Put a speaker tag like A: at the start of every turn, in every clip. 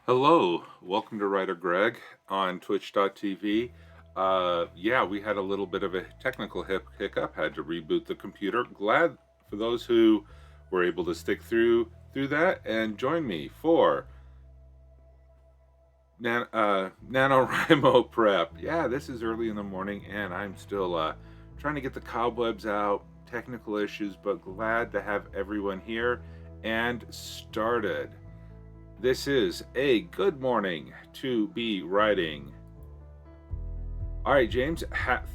A: Hello, welcome to WriterGreg on twitch.tv. Yeah, we had a little bit of a technical hiccup, had to reboot the computer. Glad for those who were able to stick through that and join me for NaNoWriMo Prep. Yeah, this is early in the morning and I'm still trying to get the cobwebs out, technical issues, but glad to have everyone here and started. This is a good morning to be writing. All right, James,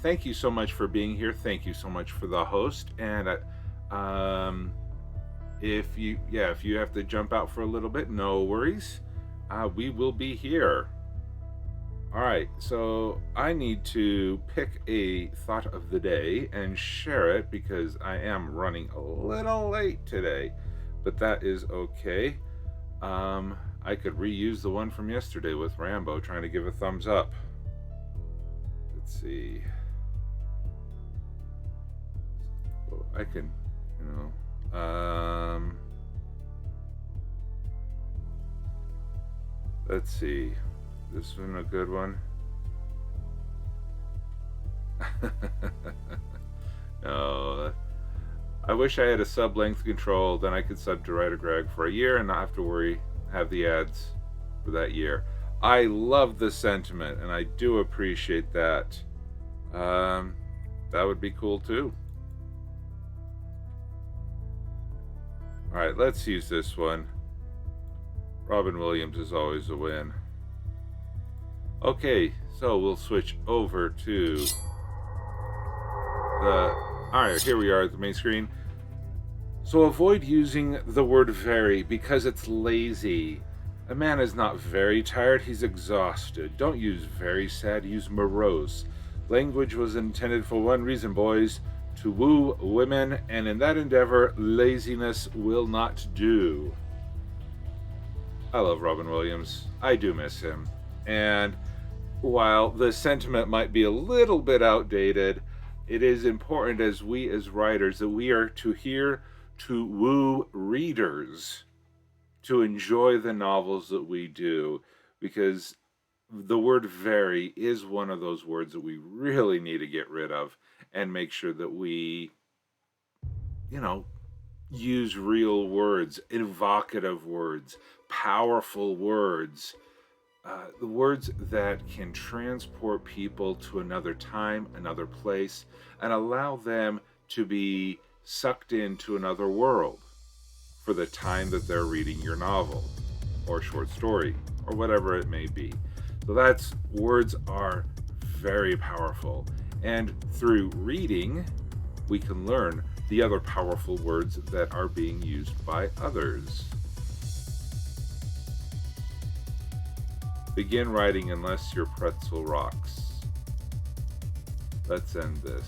A: thank you so much for being here. Thank you so much for the host. And if you have to jump out for a little bit, no worries. We will be here. All right, so I need to pick a thought of the day and share it because I am running a little late today, but that is okay. I could reuse the one from yesterday with Rambo trying to give a thumbs up. Let's see. I can, let's see. This one a good one? No. I wish I had a sub-length control, then I could sub to WriterGreg for a year and not have to have the ads for that year. I love the sentiment, and I do appreciate that. That would be cool too. All right, let's use this one. Robin Williams is always a win. Okay, so we'll switch over to Alright, here we are at the main screen. So avoid using the word very because it's lazy. A man is not very tired, he's exhausted. Don't use very sad, use morose. Language was intended for one reason, boys, to woo women, and in that endeavor, laziness will not do. I love Robin Williams. I do miss him. And while the sentiment might be a little bit outdated, it is important as writers that we are to woo readers to enjoy the novels that we do, because the word very is one of those words that we really need to get rid of and make sure that we, use real words, evocative words, powerful words. The words that can transport people to another time, another place, and allow them to be sucked into another world for the time that they're reading your novel or short story or whatever it may be. So words are very powerful. And through reading, we can learn the other powerful words that are being used by others. Begin writing unless your pretzel rocks. Let's end this.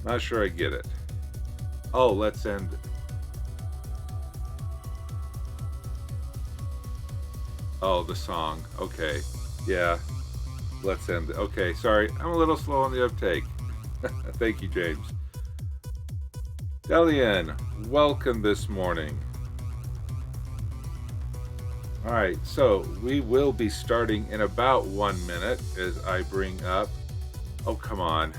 A: Not sure I get it. Oh, let's end. Oh, the song. Okay. Yeah. Let's end it. Okay, sorry. I'm a little slow on the uptake. Thank you, James. Delian, welcome this morning. All right, so we will be starting in about 1 minute as I bring up. Oh, come on.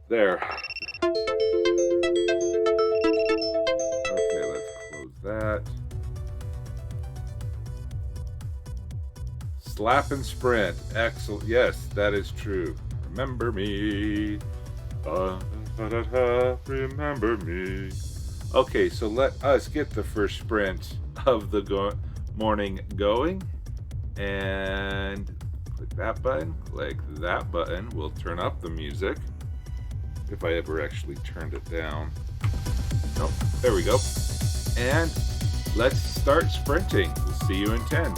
A: There. Okay, let's close that. Slap and sprint. Excellent. Yes, that is true. Remember me. Remember me. Okay, so let us get the first sprint of the morning going. And click that button. We'll turn up the music. If I ever actually turned it down. Nope. There we go. And let's start sprinting. We'll see you in 10.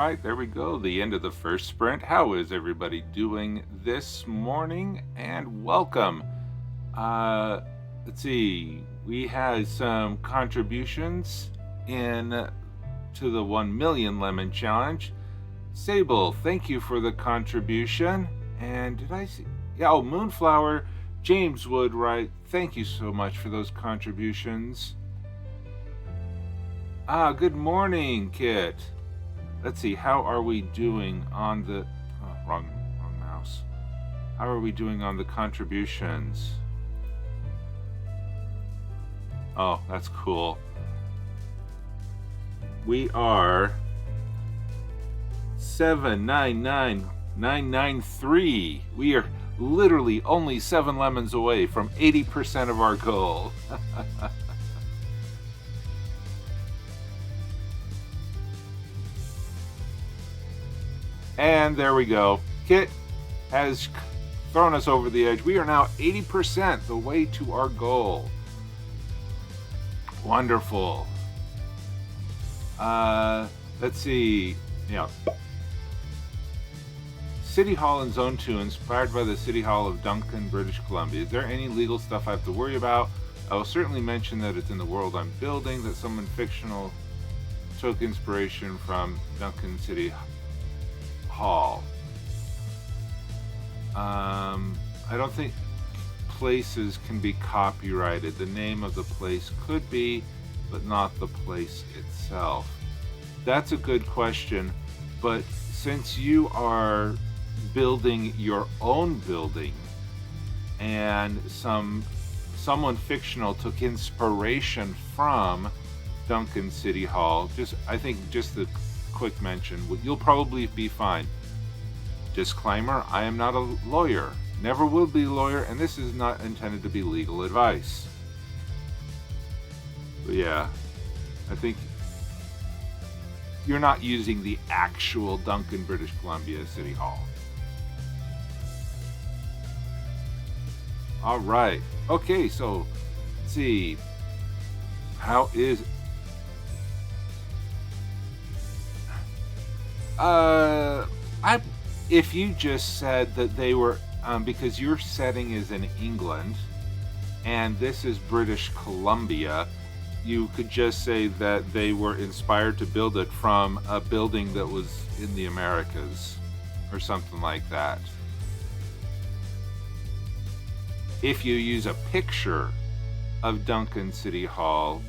A: right, there we go. The end of the first sprint. How is everybody doing this morning? And welcome. Let's see. We had some contributions in to the 1 million lemon challenge. Sable, thank you for the contribution. And did I see? Yeah, oh, Moonflower, James Woodwright, thank you so much for those contributions. Good morning, Kit. Let's see, how are we doing on the... Oh, wrong mouse. How are we doing on the contributions? Oh, that's cool. We are 799,993. We are literally only 7 lemons away from 80% of our goal. And there we go. Kit has thrown us over the edge. We are now 80% the way to our goal. Wonderful. Let's see. Yeah. City Hall in Zone 2, inspired by the City Hall of Duncan, British Columbia. Is there any legal stuff I have to worry about? I will certainly mention that it's in the world I'm building, that someone fictional took inspiration from Duncan City Hall. I don't think places can be copyrighted. The name of the place could be, but not the place itself. That's a good question, but since you are building your own building and someone fictional took inspiration from Duncan City Hall, I think just the quick mention, you'll probably be fine. Disclaimer, I am not a lawyer, never will be a lawyer, and this is not intended to be legal advice. But yeah, I think you're not using the actual Duncan, British Columbia City Hall. All right. Okay, so let's see. How is... if you just said that they were... because your setting is in England, and this is British Columbia, you could just say that they were inspired to build it from a building that was in the Americas, or something like that. If you use a picture of Duncan City Hall,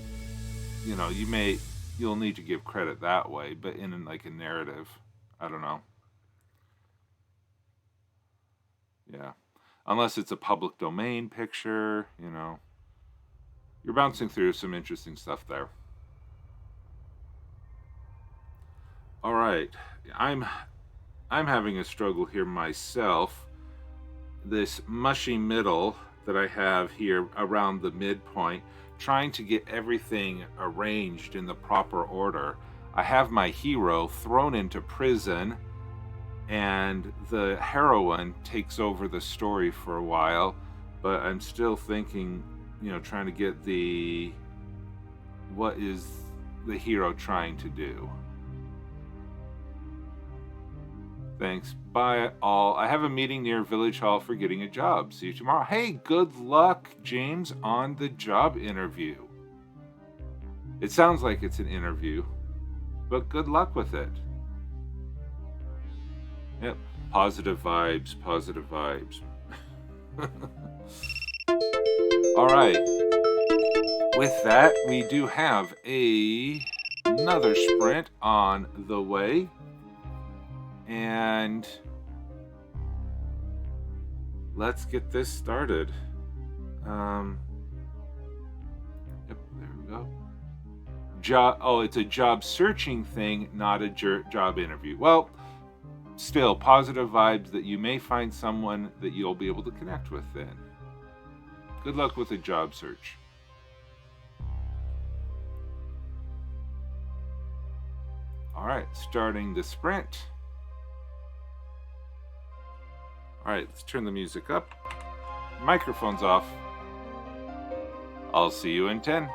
A: you know, you'll need to give credit that way, but in like a narrative, I don't know. Yeah. Unless it's a public domain picture, you know. You're bouncing through some interesting stuff there. All right. I'm having a struggle here myself. This mushy middle that I have here around the midpoint, trying to get everything arranged in the proper order. I have my hero thrown into prison, and the heroine takes over the story for a while, but I'm still thinking, you know, trying to get what is the hero trying to do. Thanks. Bye all. I have a meeting near Village Hall for getting a job. See you tomorrow. Hey, good luck, James, on the job interview. It sounds like it's an interview, but good luck with it. Yep. Positive vibes, positive vibes. All right. With that, we do have another sprint on the way. And let's get this started. Yep, there we go. It's a job searching thing, not a job interview. Well, still positive vibes that you may find someone that you'll be able to connect with then. Good luck with a job search. All right, starting the sprint. All right, let's turn the music up. Microphone's off. I'll see you in 10.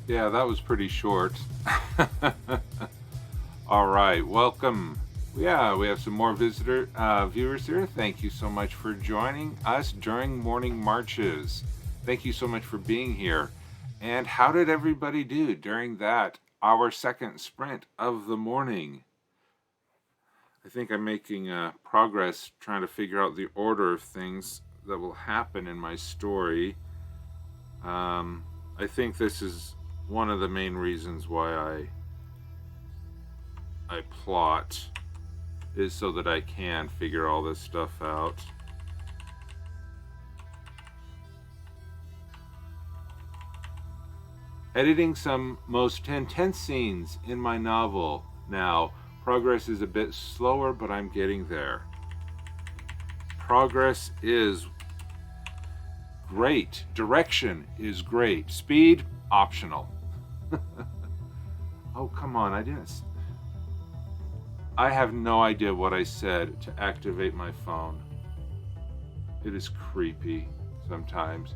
A: Yeah, that was pretty short. All right, welcome. Yeah, we have some more viewers here. Thank you so much for joining us during morning marches. Thank you so much for being here. And how did everybody do during that, our second sprint of the morning? I think I'm making progress trying to figure out the order of things that will happen in my story. I think this is one of the main reasons why I plot, is so that I can figure all this stuff out. Editing some most intense scenes in my novel now. Progress is a bit slower, but I'm getting there. Progress is great. Direction is great. Speed, optional. Oh, come on, I have no idea what I said to activate my phone. It is creepy sometimes.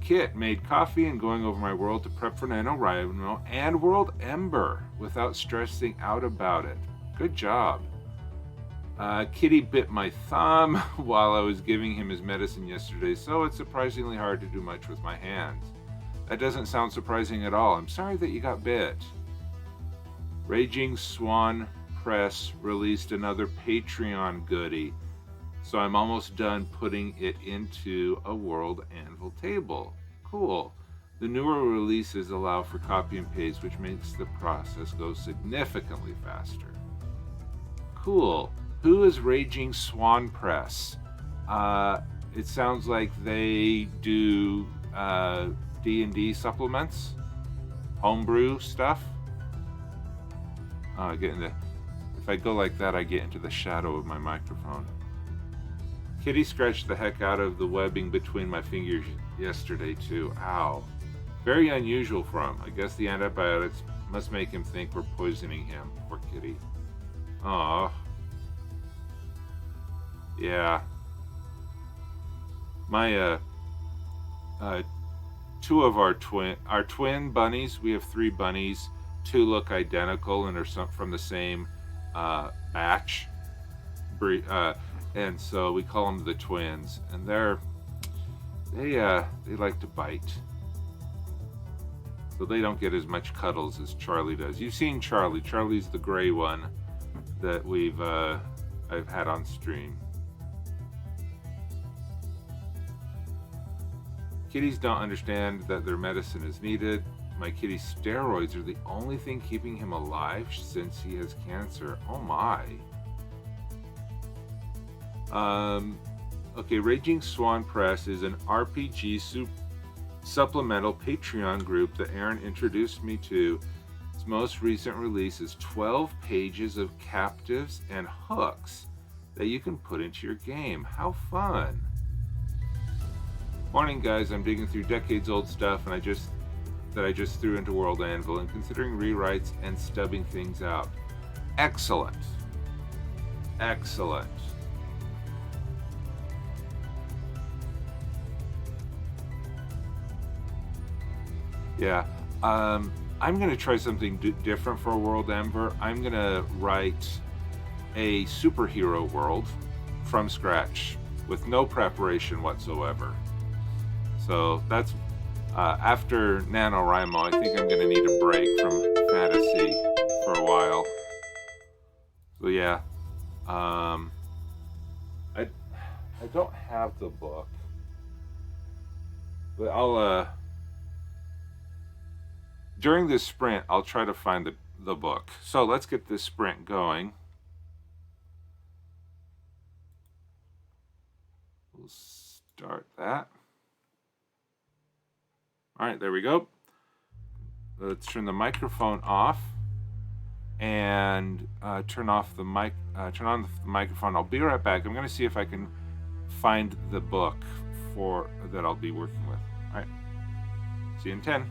A: Kit made coffee and going over my world to prep for NaNoWriMo and World Ember without stressing out about it. Good job. Kitty bit my thumb while I was giving him his medicine yesterday, so it's surprisingly hard to do much with my hands. That doesn't sound surprising at all. I'm sorry that you got bit. Raging Swan Press released another Patreon goodie, so I'm almost done putting it into a World Anvil table. Cool. The newer releases allow for copy and paste, which makes the process go significantly faster. Cool. Who is Raging Swan Press? It sounds like they do D&D supplements, homebrew stuff. If I go like that, I get into the shadow of my microphone. Kitty scratched the heck out of the webbing between my fingers yesterday too. Ow. Very unusual for him. I guess the antibiotics must make him think we're poisoning him. Poor kitty. Aw. Yeah. My two of our twin bunnies. We have 3 bunnies. 2 look identical and are from the same batch. And so we call them the twins. And they like to bite. So they don't get as much cuddles as Charlie does. You've seen Charlie. Charlie's the gray one that I've had on stream. Kitties don't understand that their medicine is needed. My kitty's steroids are the only thing keeping him alive since he has cancer. Oh my. Okay, Raging Swan Press is an RPG supplemental Patreon group that Aaron introduced me to. Its most recent release is 12 pages of captives and hooks that you can put into your game. How fun. Morning guys, I'm digging through decades old stuff and I just threw into World Anvil and considering rewrites and stubbing things out. Excellent. Excellent. Yeah, I'm going to try something different for World Ember. I'm going to write a superhero world from scratch with no preparation whatsoever. So that's after NaNoWriMo, I think I'm going to need a break from fantasy for a while. So yeah, I don't have the book, but I'll during this sprint I'll try to find the book. So let's get this sprint going. We'll start that. All right, there we go. Let's turn the microphone off and turn on the microphone. I'll be right back. I'm going to see if I can find the book that I'll be working with. All right. See you in 10.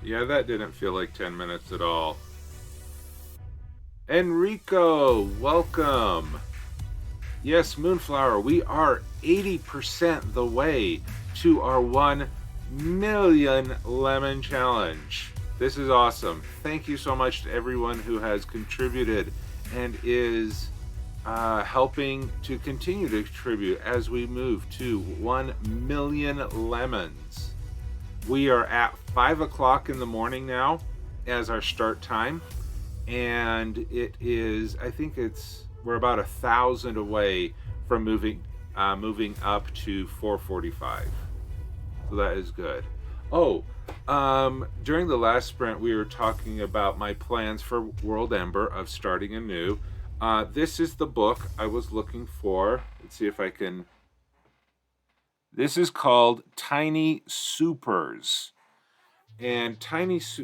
A: Yeah, that didn't feel like 10 minutes at all. Enrico, welcome. Yes, Moonflower, we are 80% the way to our 1 million lemon challenge. This is awesome. Thank you so much to everyone who has contributed and is helping to continue to contribute as we move to 1 million lemons. We are at 5 o'clock in the morning now as our start time, and it is, I think we're about 1,000 away from moving up to 445. So that is good. Oh, during the last sprint, we were talking about my plans for World Ember of starting anew. This is the book I was looking for. Let's see if I can. This is called Tiny Supers, and it's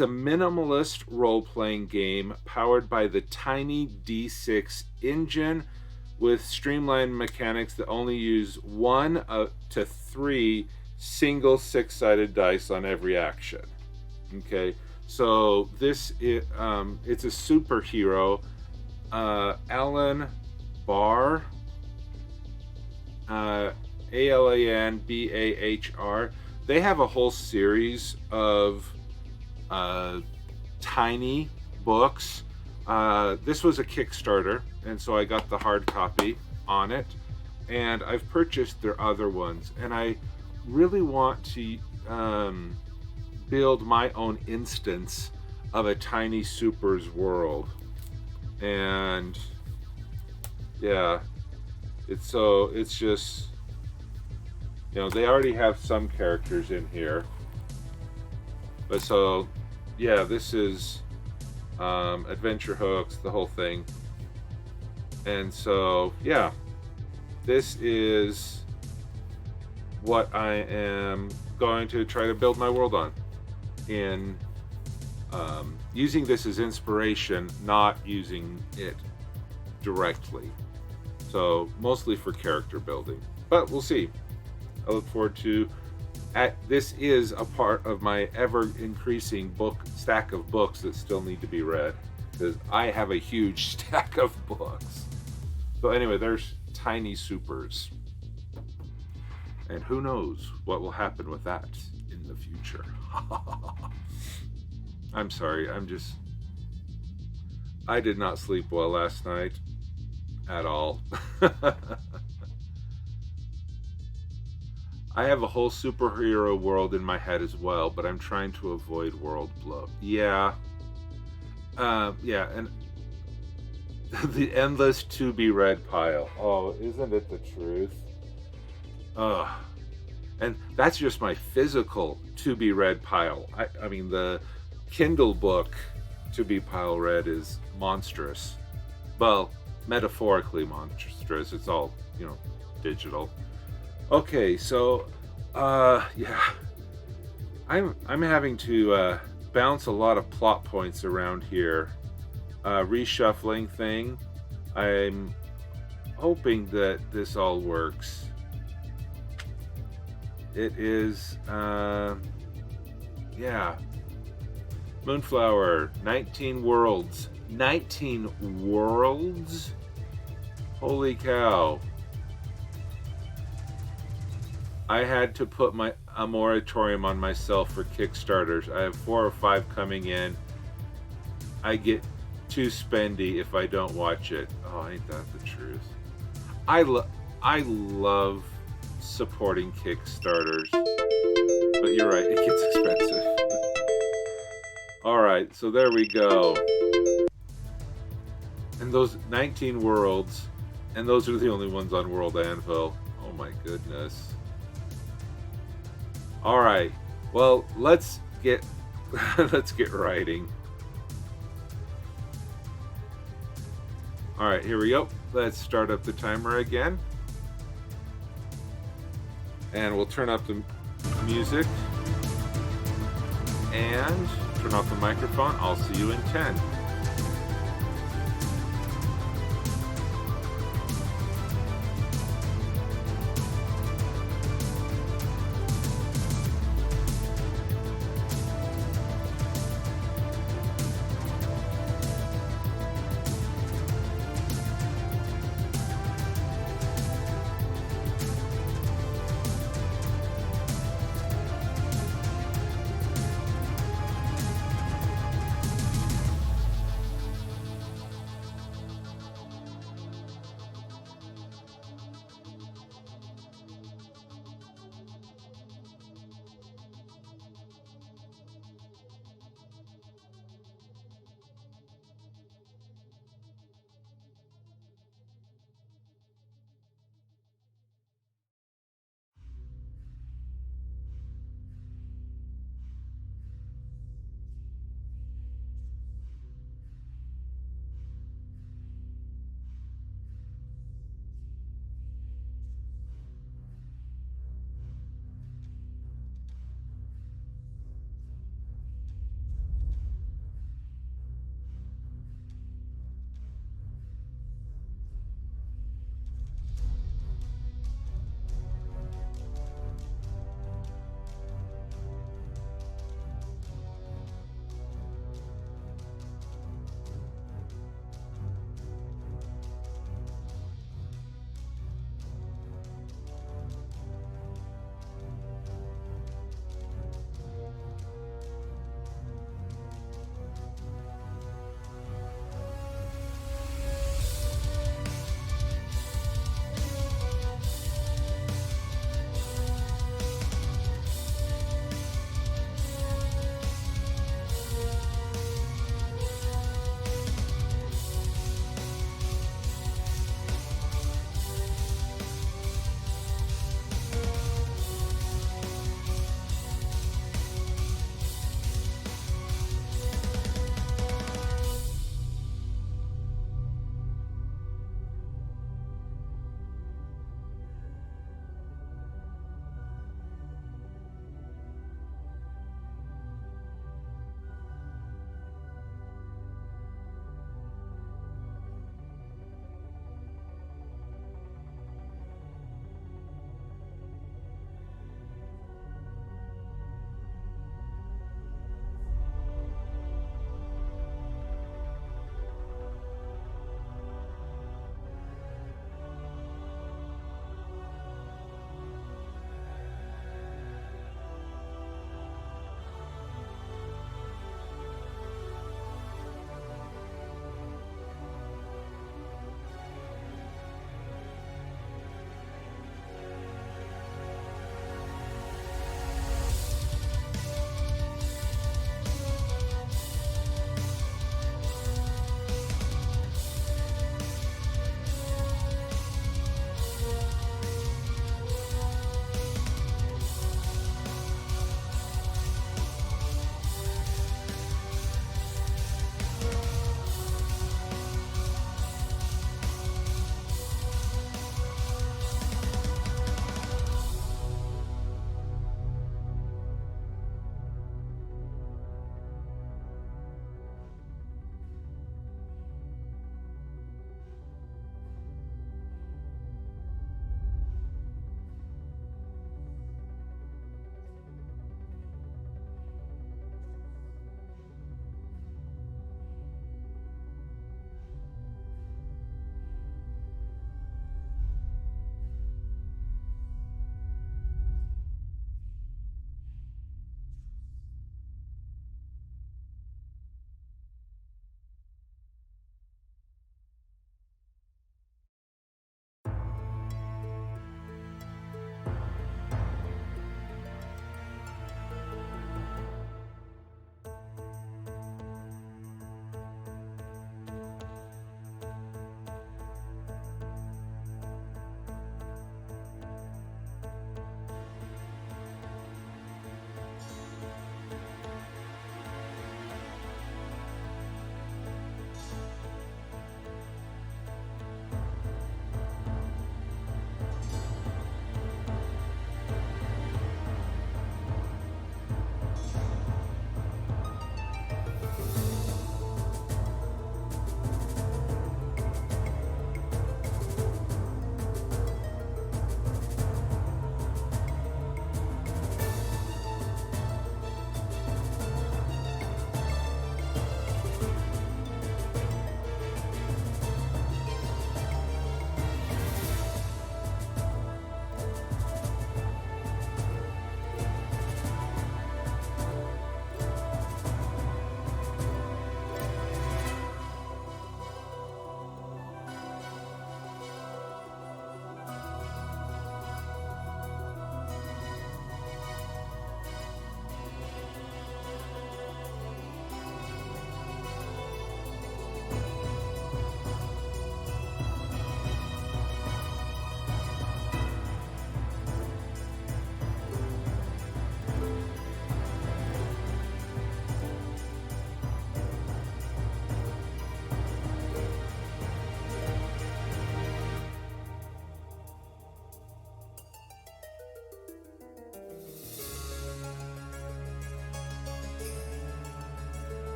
A: a minimalist role-playing game powered by the Tiny D6 engine with streamlined mechanics that only use 1 to 3 single 6-sided dice on every action. Okay, so this it's a superhero, Alan Barr, AlanBahr. They have a whole series of tiny books. This was a Kickstarter, and so I got the hard copy on it, and I've purchased their other ones, and I really want to build my own instance of a Tiny Supers world. And yeah, it's just, you know, they already have some characters in here, but so yeah, this is adventure hooks, the whole thing. And so yeah, this is what I am going to try to build my world on, in using this as inspiration, not using it directly. So mostly for character building, but we'll see. I look forward to this is a part of my ever increasing stack of books that still need to be read, because I have a huge stack of books. So anyway, there's Tiny Supers, and who knows what will happen with that in the future. I'm sorry, I did not sleep well last night at all. I have a whole superhero world in my head as well, but I'm trying to avoid world blow. Yeah. Yeah, and the endless to be read pile. Oh, isn't it the truth? Ugh. And that's just my physical to be read pile. I mean, the Kindle book to be pile read is monstrous. Well, metaphorically monstrous. It's all, you know, digital. Okay, so yeah, I'm having to bounce a lot of plot points around here. Reshuffling thing. I'm hoping that this all works. It is yeah. Moonflower, 19 worlds. 19 worlds? Holy cow. I had to put a moratorium on myself for Kickstarters. I have 4 or 5 coming in. I get too spendy if I don't watch it. Oh, ain't that the truth? I love supporting Kickstarters, but you're right, it gets expensive. All right, so there we go. And those 19 worlds, and those are the only ones on World Anvil. Oh my goodness. All right, well, let's get writing. All right, here we go. Let's start up the timer again. And we'll turn up the music and turn off the microphone. I'll see you in 10.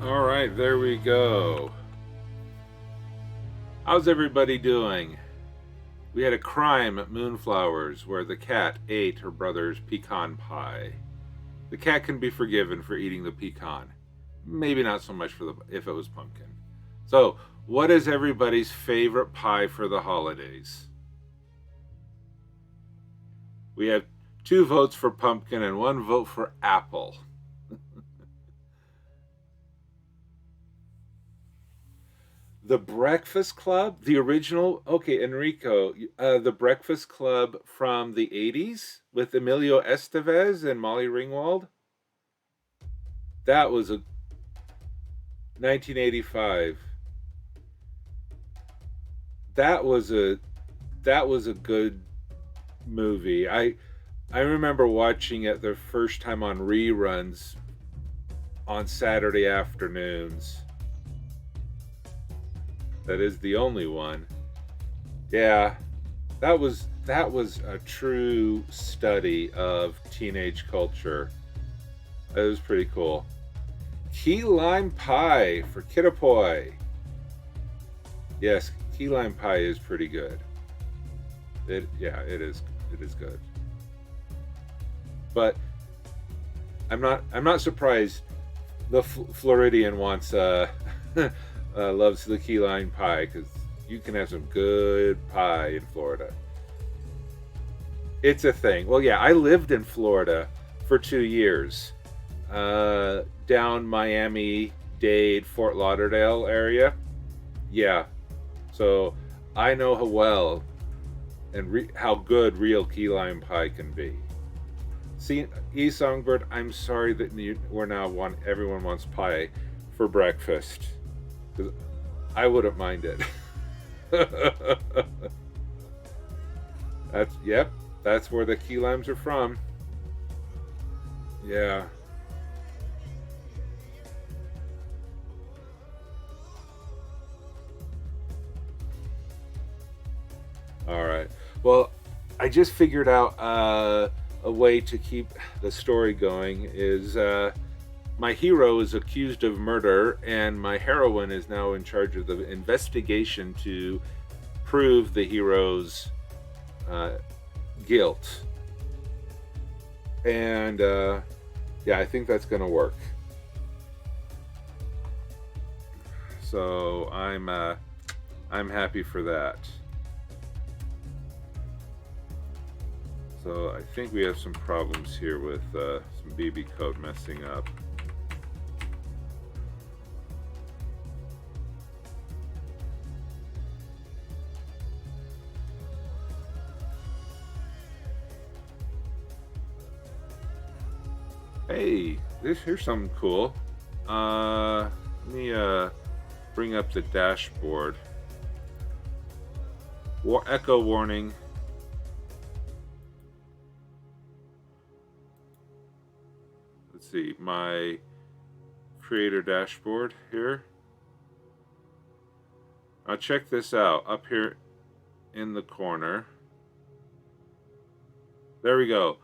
A: All right, there we go. How's everybody doing? We had a crime at Moonflowers where the cat ate her brother's pecan pie. The cat can be forgiven for eating the pecan. Maybe not so much for if it was pumpkin. So, what is everybody's favorite pie for the holidays? We have 2 votes for pumpkin and 1 vote for apple. The Breakfast Club, the original, okay, Enrico, the Breakfast Club from the 80s with Emilio Estevez and Molly Ringwald. That was a 1985. That was a good movie. I remember watching it the first time on reruns on Saturday afternoons. That is the only one. Yeah, that was a true study of teenage culture. It was pretty cool. Key lime pie for Kittapoy. Yes, key lime pie is pretty good. It is good. But I'm not surprised the Floridian wants loves the key lime pie, because you can have some good pie in Florida. It's a thing. Well, yeah, I lived in Florida for 2 years, down Miami, Dade, Fort Lauderdale area. Yeah, so I know how well and how good real key lime pie can be. See, E Songbird, I'm sorry that everyone wants pie for breakfast. I wouldn't mind it. That's where the key limes are from. Yeah. All right. Well, I just figured out a way to keep the story going is my hero is accused of murder, and my heroine is now in charge of the investigation to prove the hero's guilt. And yeah, I think that's going to work. So I'm happy for that. So I think we have some problems here with some BB code messing up. Hey, here's something cool. Let me bring up the dashboard. Echo warning. Let's see, my creator dashboard here. Now check this out, up here in the corner. There we go.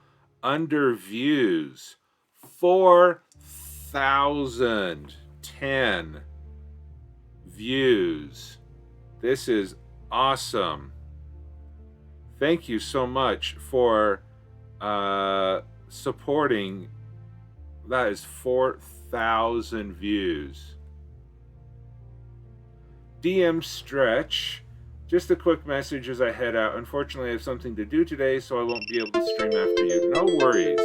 A: Under views, 4,010 views. This is awesome. Thank you so much for supporting. That is 4,000 views. DM Stretch. Just a quick message as I head out. Unfortunately, I have something to do today, so I won't be able to stream after you. No worries.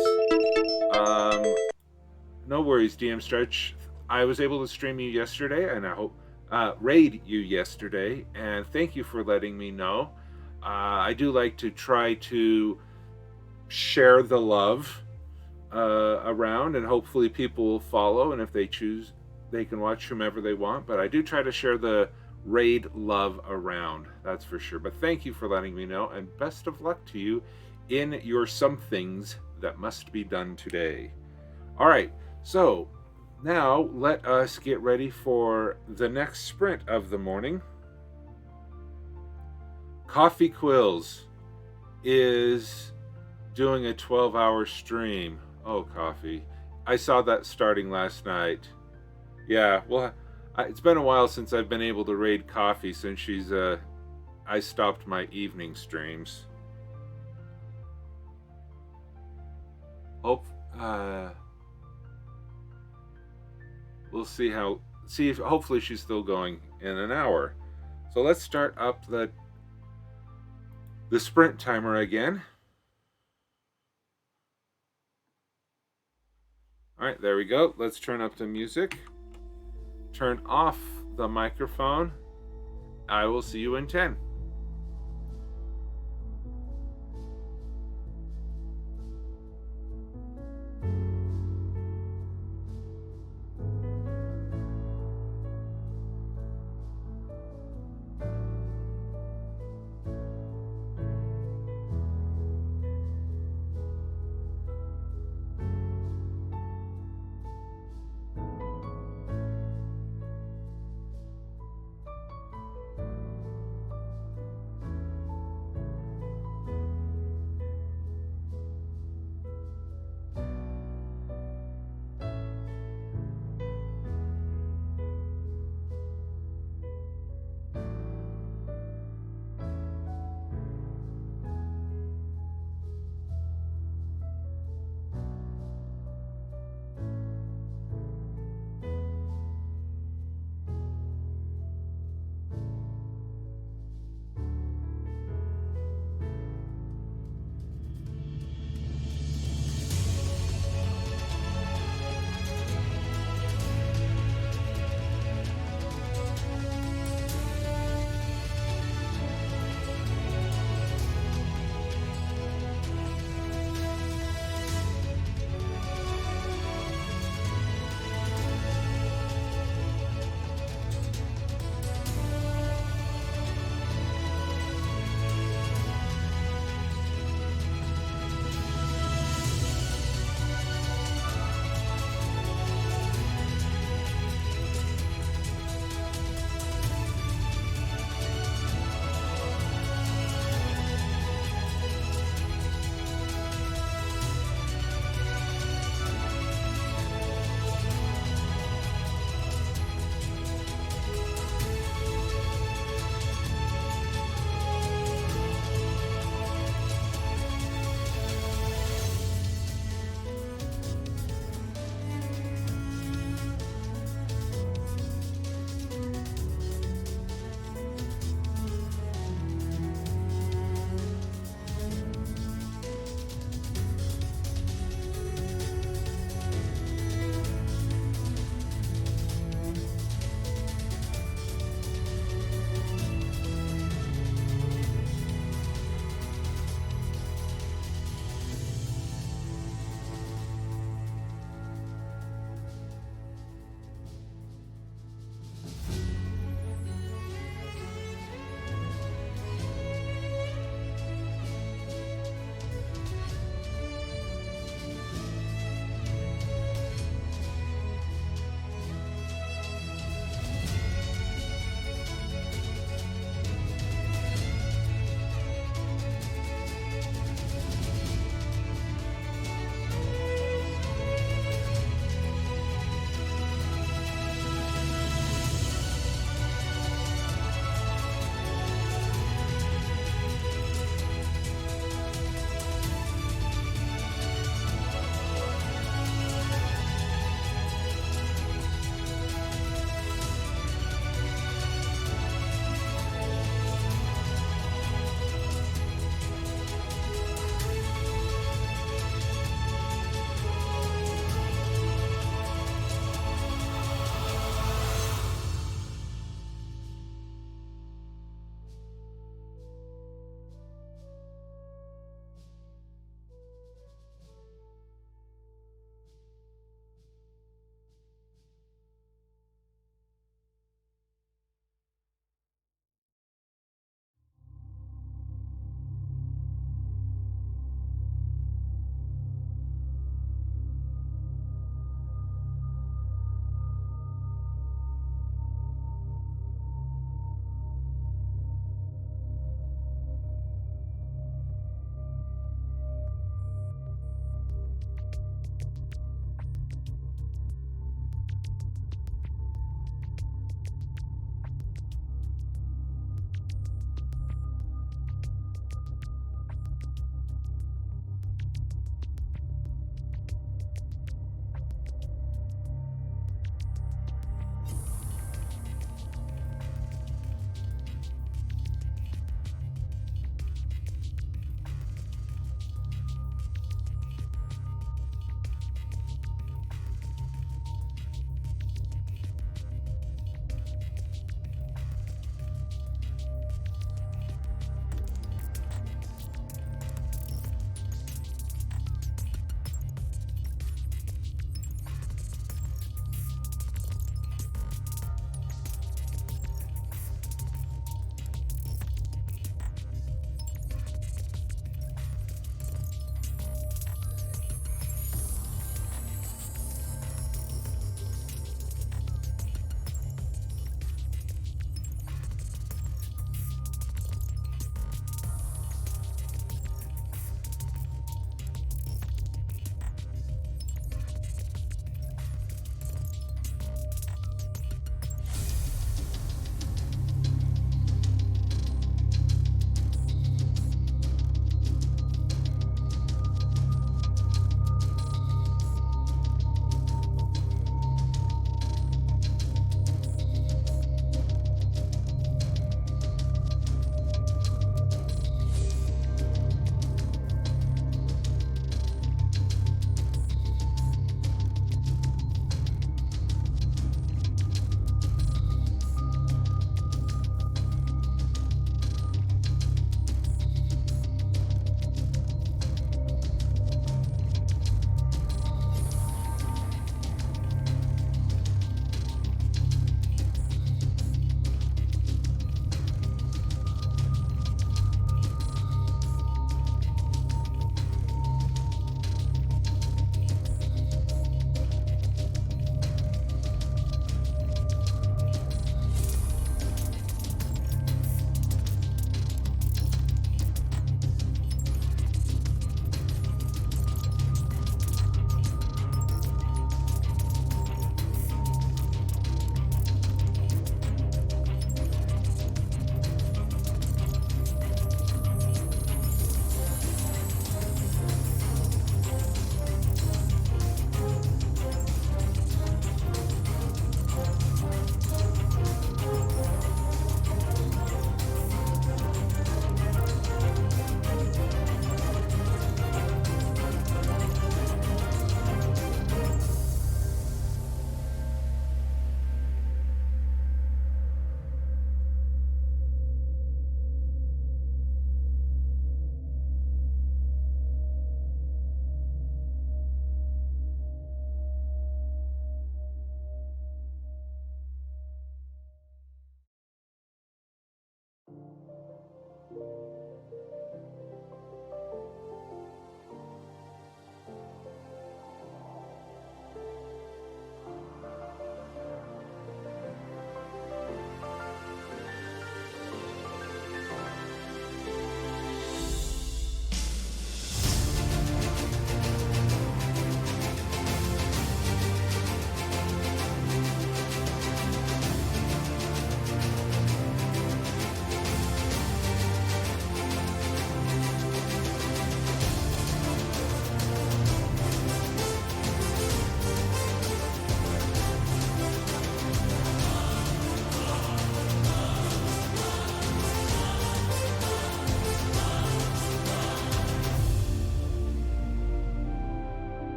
A: No worries, DM Stretch. I was able to stream you yesterday, and I hope raid you yesterday, and thank you for letting me know. I do like to try to share the love around, and hopefully people will follow, and if they choose, they can watch whomever they want. But I do try to share the raid love around, that's for sure. But thank you for letting me know, and best of luck to you in your some things that must be done today. All right, so now let us get ready for the next sprint of the morning. Coffee Quills is doing a 12-hour stream. Oh, Coffee. I saw that starting last night. Yeah, well, it's been a while since I've been able to raid Coffee since I stopped my evening streams. Hope, uh, we'll see if hopefully she's still going in an hour. So let's start up the sprint timer again. All right, there we go. Let's turn up the music. Turn off the microphone. I will see you in 10.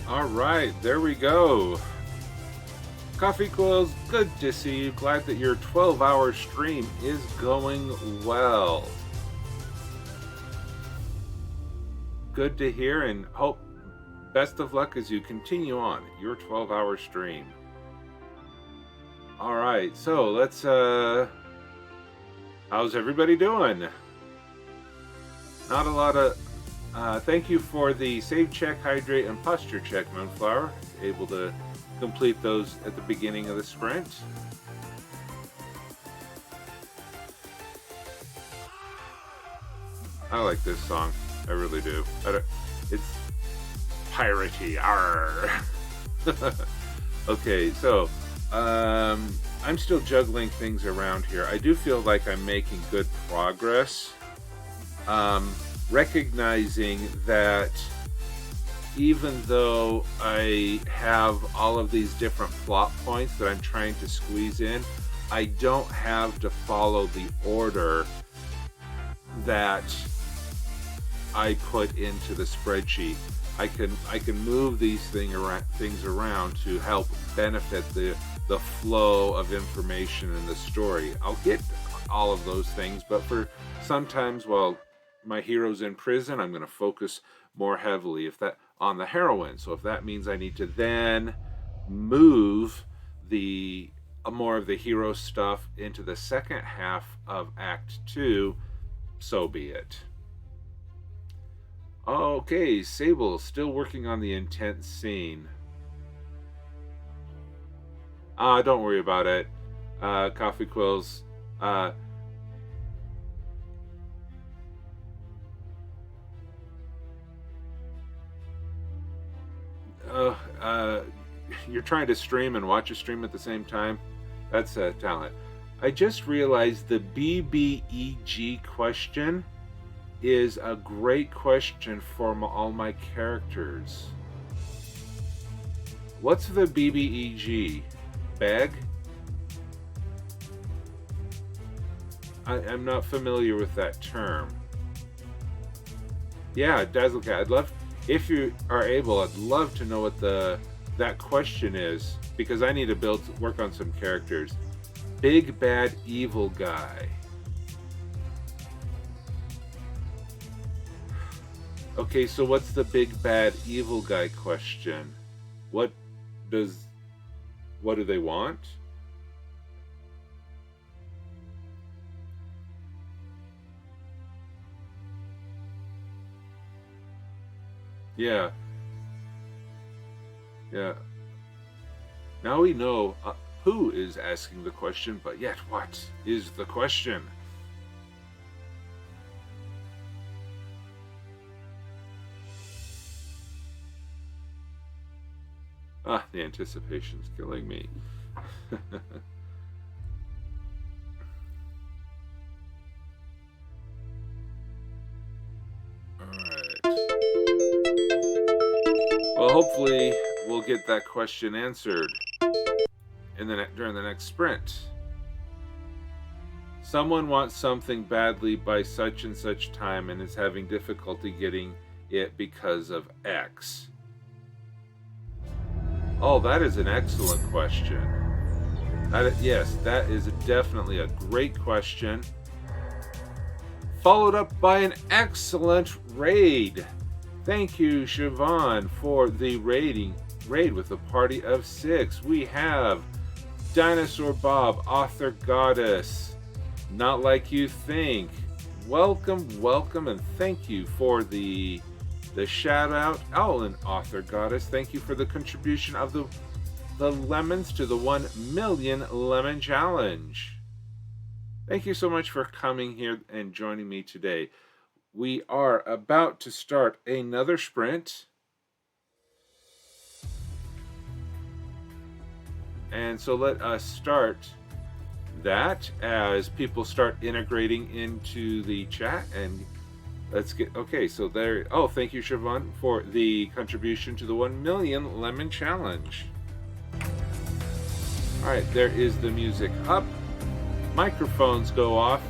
A: All right, there we go. Coffee Coils, good to see you. Glad that your 12-hour stream is going well. Good to hear, and hope best of luck as you continue on your 12-hour stream. All right, so let's how's everybody doing? Not a lot of thank you for the save check, hydrate, and posture check, Moonflower. Able to complete those at the beginning of the sprint. I like this song. I really do. It's piratey. Arr. Okay, so I'm still juggling things around here. I do feel like I'm making good progress. Recognizing that even though I have all of these different plot points that I'm trying to squeeze in, I don't have to follow the order that I put into the spreadsheet. I can move these things around to help benefit the flow of information in the story. I'll get all of those things, but for sometimes while my hero's in prison, I'm going to focus more heavily on the heroine. So if that means I need to then move more of the hero stuff into the second half of Act 2, so be it. Okay, Sable, still working on the intense scene. Don't worry about it. Coffee Quills. You're trying to stream and watch a stream at the same time? That's a talent. I just realized the BBEG question is a great question for all my characters. What's the BBEG? Bag? I'm not familiar with that term. Yeah, Dazzlecat, I'd love, if you are able, I'd love to know what that question is, because I need to work on some characters. Big bad evil guy. Okay, so what's the big bad evil guy question? What do they want? Yeah. Now we know who is asking the question, but yet what is the question? The anticipation's killing me. Well, hopefully we'll get that question answered during the next sprint. Someone wants something badly by such and such time and is having difficulty getting it because of X. Oh, that is an excellent question. Yes, that is definitely a great question. Followed up by an excellent raid. Thank you, Siobhan, for the raid with a party of 6. We have Dinosaur Bob, Author Goddess, Not Like You Think. Welcome, and thank you for the shout out. Oh, and Author Goddess, thank you for the contribution of the lemons to the 1 million lemon challenge. Thank you so much for coming here and joining me today. We are about to start another sprint. And so let us start that as people start integrating into the chat. And let's get, okay, so there, oh, thank you, Siobhan, for the contribution to the 1 million lemon challenge. All right, there is the music up. Microphones go off.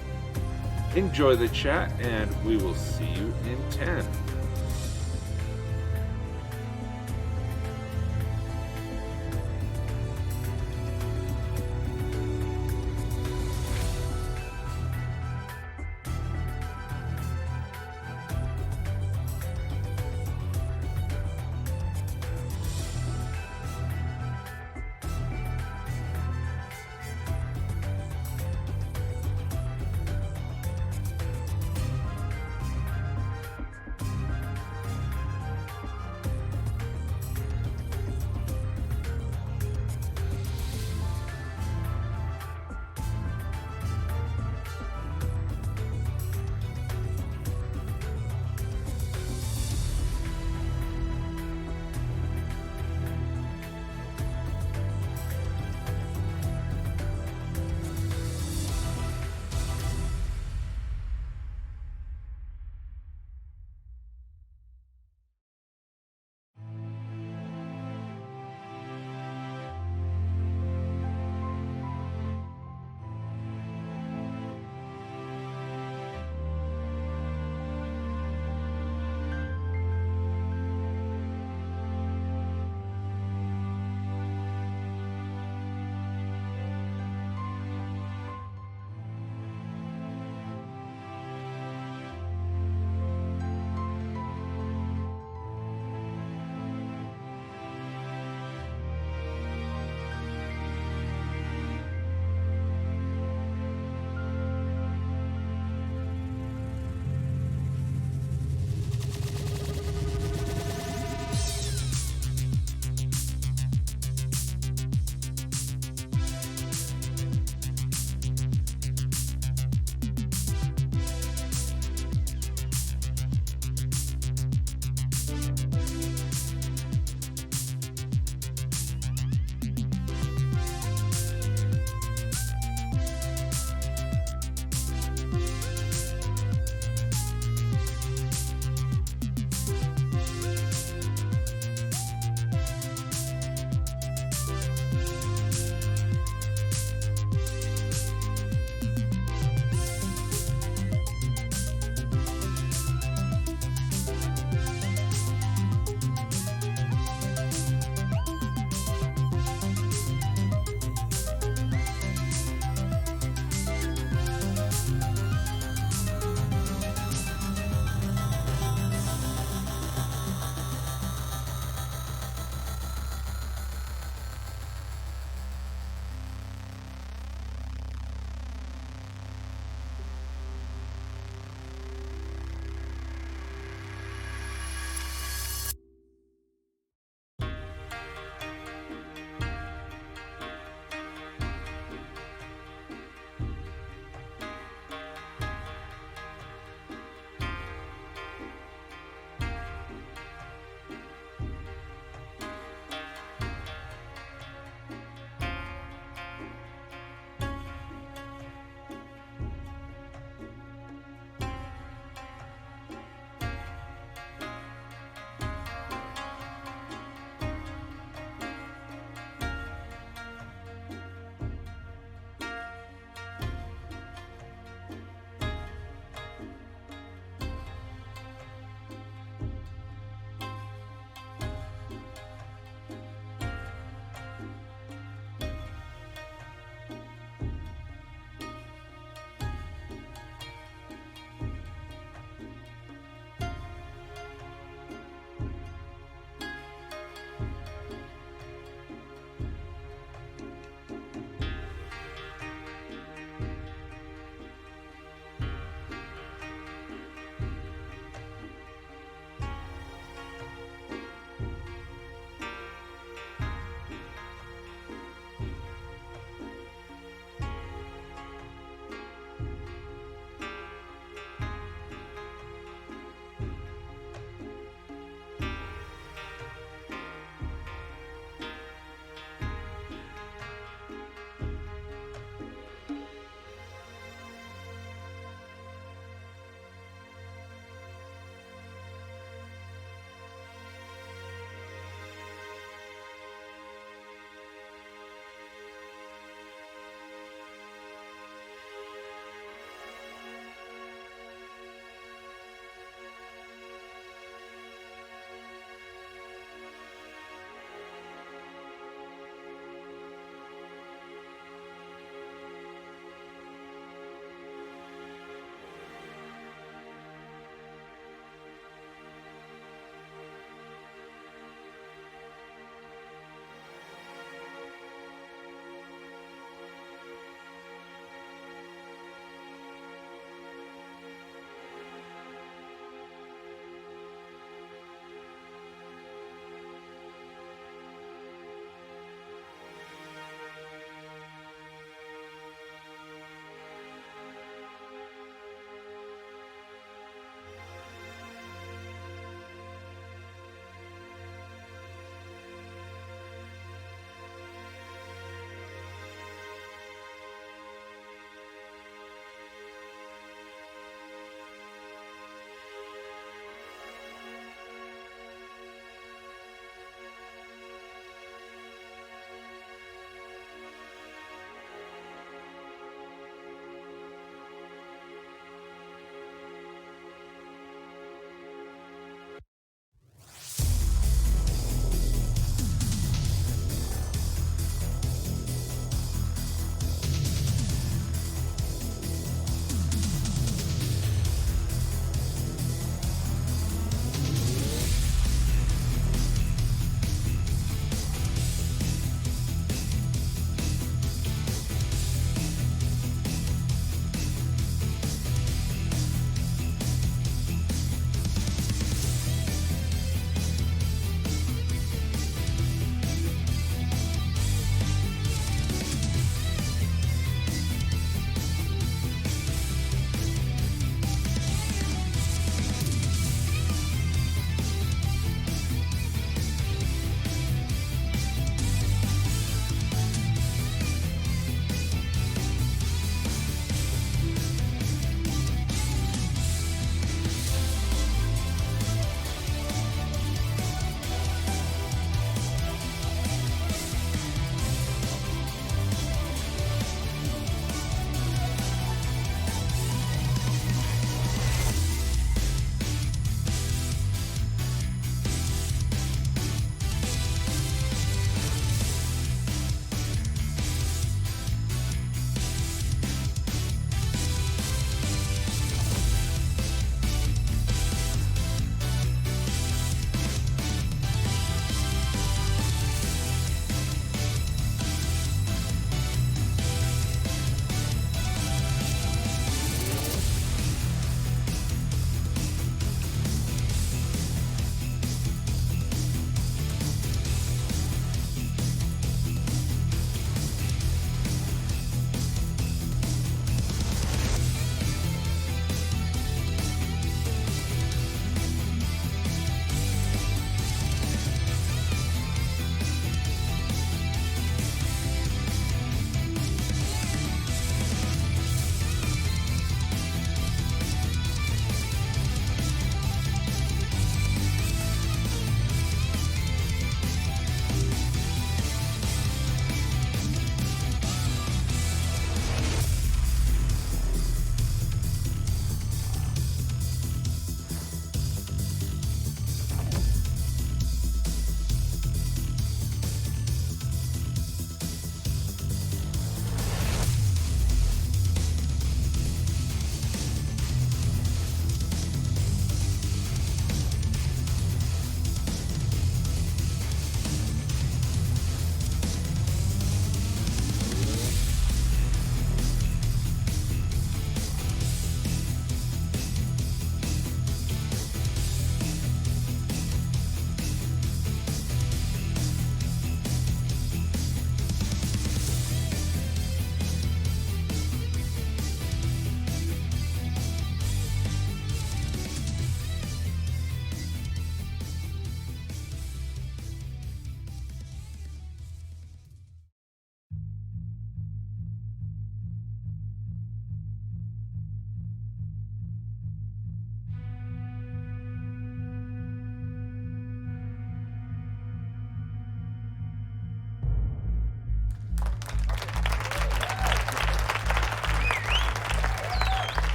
A: Enjoy the chat, and we will see you in 10.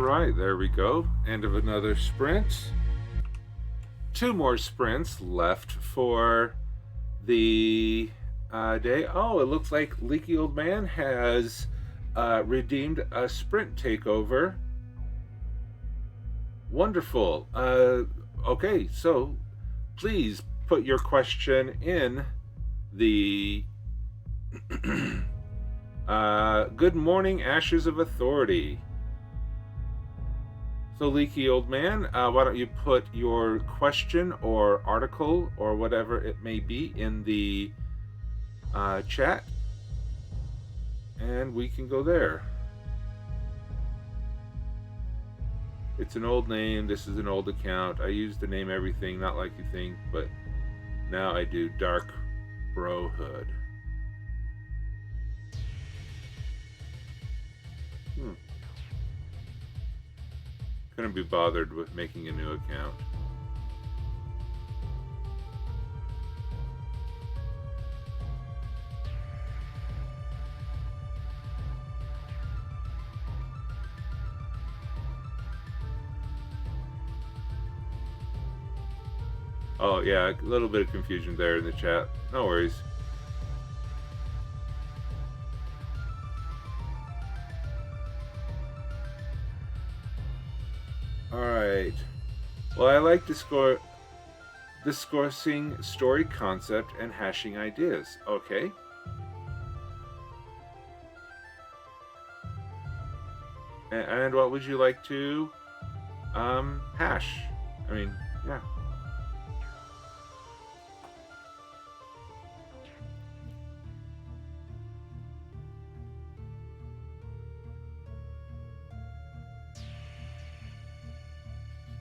A: right, there we go. End of another sprint. 2 more sprints left for the day. Oh, it looks like Leaky Old Man has redeemed a sprint takeover. Wonderful. Okay, so please put your question in the good morning, Ashes of Authority. So, Leaky Old Man, why don't you put your question or article or whatever it may be in the chat, and we can go there. It's an old name. This is an old account. I used to name everything, not like you think, but now I do Dark Brohood. Couldn't be bothered with making a new account. Oh yeah, a little bit of confusion there in the chat. No worries. Alright. Well, I like discoursing story concept and hashing ideas. Okay. And what would you like to hash? I mean, yeah.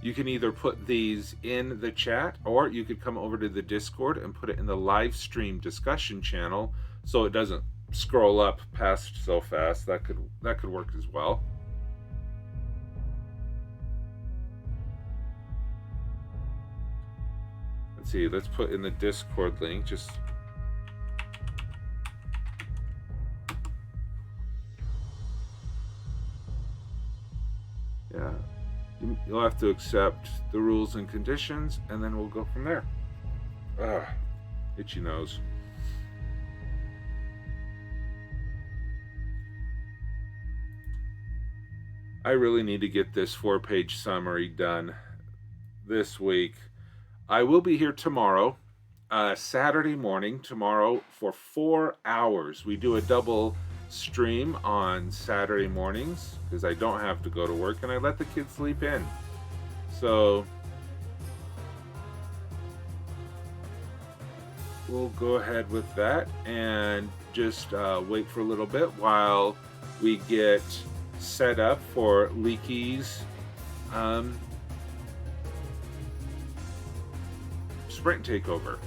A: You can either put these in the chat, or you could come over to the Discord and put it in the live stream discussion channel so it doesn't scroll up past so fast. That could work as well. Let's see, let's put in the Discord link. Just yeah. You'll have to accept the rules and conditions, and then we'll go from there. Itchy nose. I really need to get this 4-page summary done this week. I will be here tomorrow, Saturday morning, tomorrow for 4 hours. We do a double stream on Saturday mornings because I don't have to go to work and I let the kids sleep in. So we'll go ahead with that and just wait for a little bit while we get set up for Leaky's sprint takeover.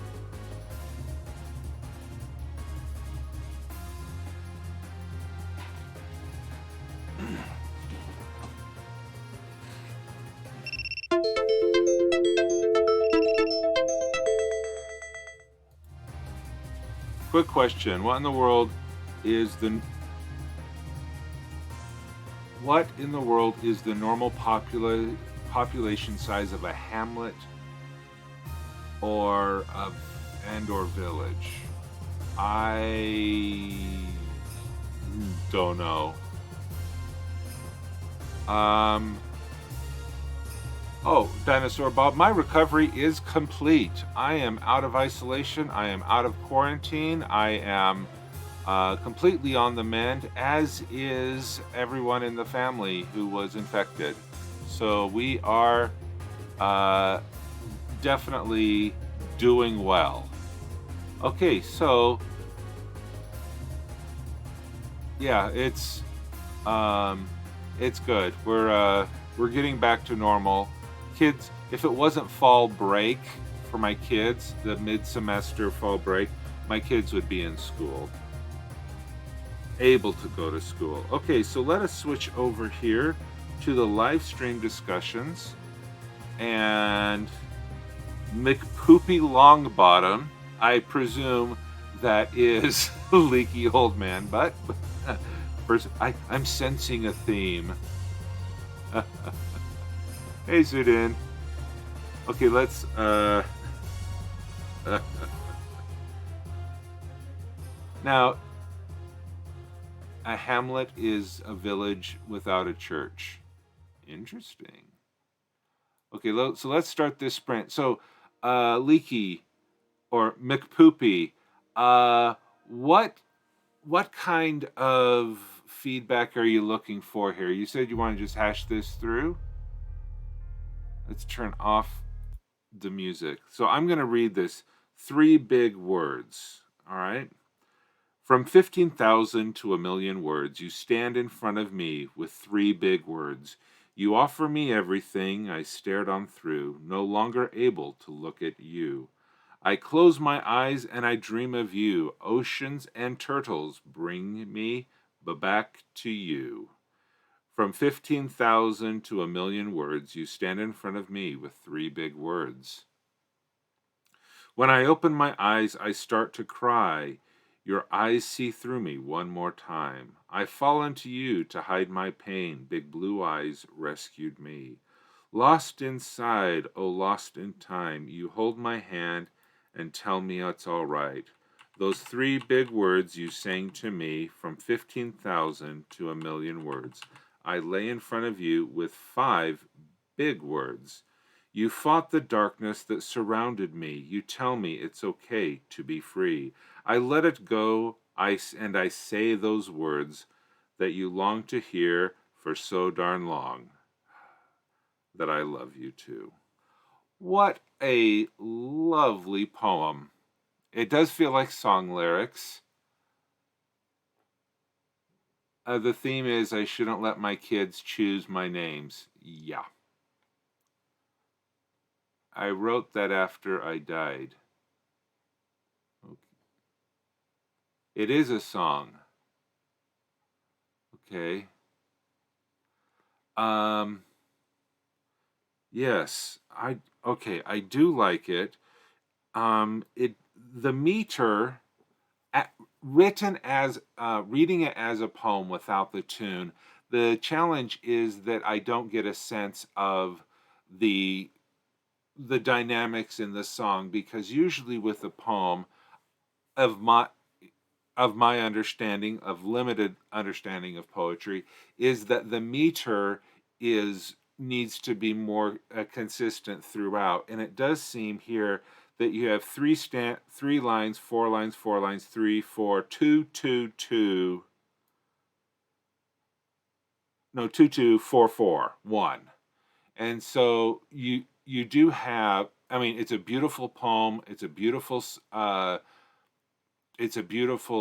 A: Quick question: What in the world is the normal population size of a hamlet or village? I don't know. Oh, Dinosaur Bob, my recovery is complete. I am out of isolation. I am out of quarantine. I am completely on the mend, as is everyone in the family who was infected. So we are definitely doing well. Okay, so yeah, it's good. We're getting back to normal. Kids, if it wasn't fall break for my kids, the mid-semester fall break, my kids would be in school, able to go to school. Okay, so let us switch over here to the live stream discussions, and McPoopy Longbottom, I presume that is Leaky Old Man, but first, I'm sensing a theme. Hey, Zudin. Okay, let's now a hamlet is a village without a church. Interesting. Okay, so let's start this sprint. So, Leaky or McPoopy, uh, what what kind of feedback are you looking for here? You said you want to just hash this through. Let's turn off the music. So I'm going to read this. 3 big words. All right. From 15,000 to a million words, you stand in front of me with 3 big words. You offer me everything I stared on through, no longer able to look at you. I close my eyes and I dream of you. Oceans and turtles bring me back to you. From 15,000 to a million words, you stand in front of me with 3 big words. When I open my eyes, I start to cry. Your eyes see through me one more time. I fall into you to hide my pain. Big blue eyes rescued me. Lost inside, oh lost in time, you hold my hand and tell me it's all right. Those 3 big words you sang to me, from 15,000 to a million words. I lay in front of you with 5 big words. You fought the darkness that surrounded me. You tell me it's okay to be free. I let it go, and I say those words that you long to hear for so darn long, that I love you too. What a lovely poem. It does feel like song lyrics. The theme is I shouldn't let my kids choose my names. Yeah. I wrote that after I died. Okay. It is a song. Okay. Um yes, I do like it. It the meter written as reading it as a poem without the tune. The challenge is that I don't get a sense of the the dynamics in the song, because usually with a poem, of my understanding, of limited understanding of poetry, is that the meter is needs to be more consistent throughout. And it does seem here that you have 3 lines, 4 lines, 4 lines, 3, 4, 2, 2, 2. No, 2, 2, 4, 4, 1. And so you do have, I mean, it's a beautiful poem. It's a beautiful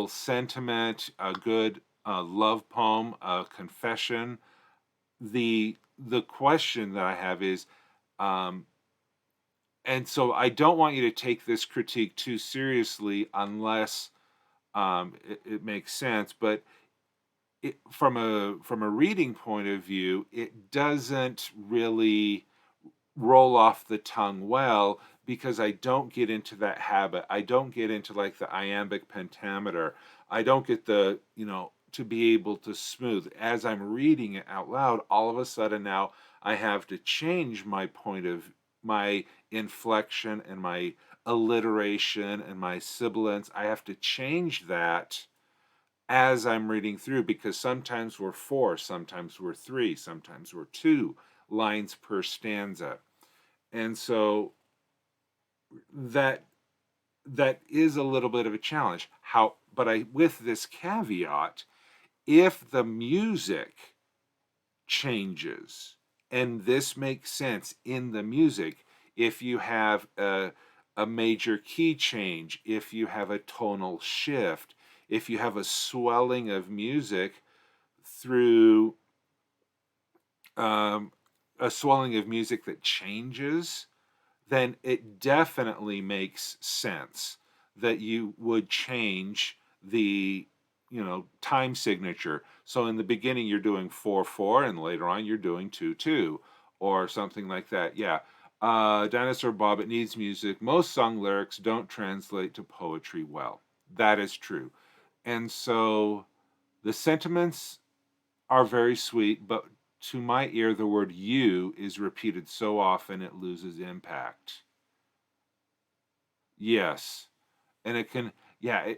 A: sentiment, a good love poem, a confession. The question that I have is, um, and so I don't want you to take this critique too seriously unless it makes sense. But from a reading point of view, it doesn't really roll off the tongue well, because I don't get into that habit. I don't get into like the iambic pentameter. I don't get the, to be able to smooth. As I'm reading it out loud, all of a sudden now I have to change my inflection and my alliteration and my sibilance. I have to change that as I'm reading through, because sometimes we're 4, sometimes we're 3, sometimes we're 2 lines per stanza. And so that is a little bit of a challenge. But I, with this caveat, if the music changes, and this makes sense in the music, if you have a major key change, if you have a tonal shift, if you have a swelling of music through a swelling of music that changes, then it definitely makes sense that you would change the time signature. So in the beginning you're doing 4/4, and later on you're doing 2/2, or something like that. Yeah. Dinosaur Bob, it needs music. Most song lyrics don't translate to poetry well. That is true. And so the sentiments are very sweet, but to my ear, the word you is repeated so often it loses impact. Yes. And it can, yeah,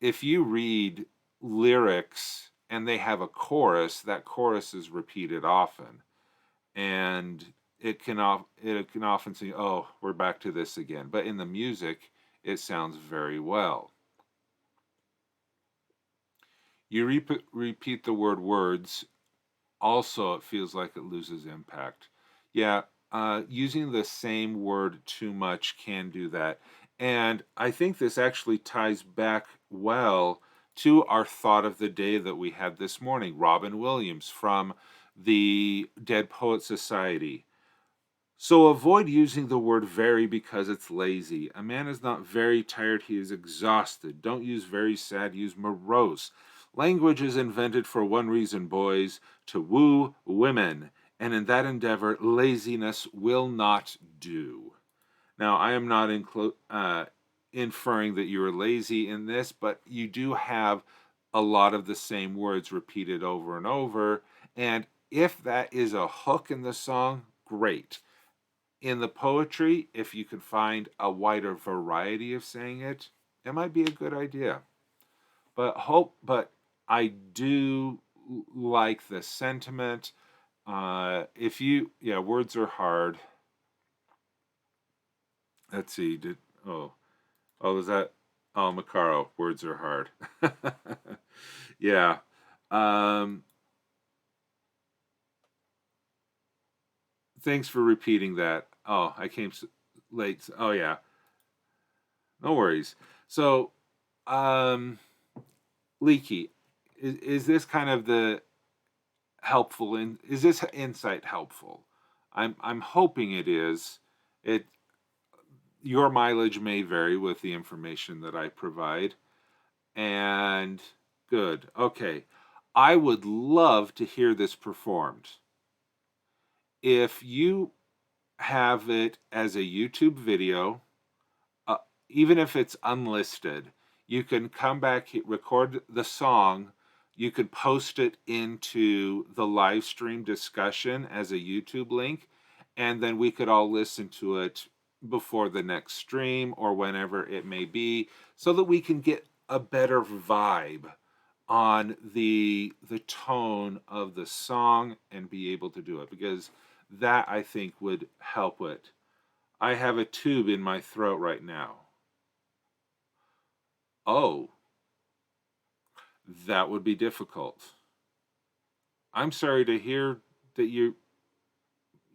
A: if you read lyrics and they have a chorus, that chorus is repeated often. And it can often say, oh, we're back to this again. But in the music, it sounds very well. You repeat the word words, also it feels like it loses impact. Yeah, using the same word too much can do that. And I think this actually ties back well to our thought of the day that we had this morning. Robin Williams from the Dead Poet Society. So avoid using the word very because it's lazy. A man is not very tired, he is exhausted. Don't use very sad, use morose. Language is invented for one reason, boys, to woo women. And in that endeavor, laziness will not do. Now, I am not inferring that you are lazy in this, but you do have a lot of the same words repeated over and over. And if that is a hook in the song, great. In the poetry, if you could find a wider variety of saying it, it might be a good idea. But I do like the sentiment. Yeah, words are hard. Let's see. Was that? Oh, Macaro. Words are hard. Yeah. Um, thanks for repeating that. Oh, I came late. Oh, yeah. No worries. So, Leaky, is this kind of the helpful is this insight helpful? I'm hoping it is. It Your mileage may vary with the information that I provide. And good. Okay. I would love to hear this performed. If you have it as a YouTube video, uh, even if it's unlisted, you can come back, record the song. You could post it into the live stream discussion as a YouTube link, and then we could all listen to it before the next stream or whenever it may be, so that we can get a better vibe on the tone of the song and be able to do it, because that I think would help it. I have a tube in my throat right now. Oh, that would be difficult. I'm sorry to hear that you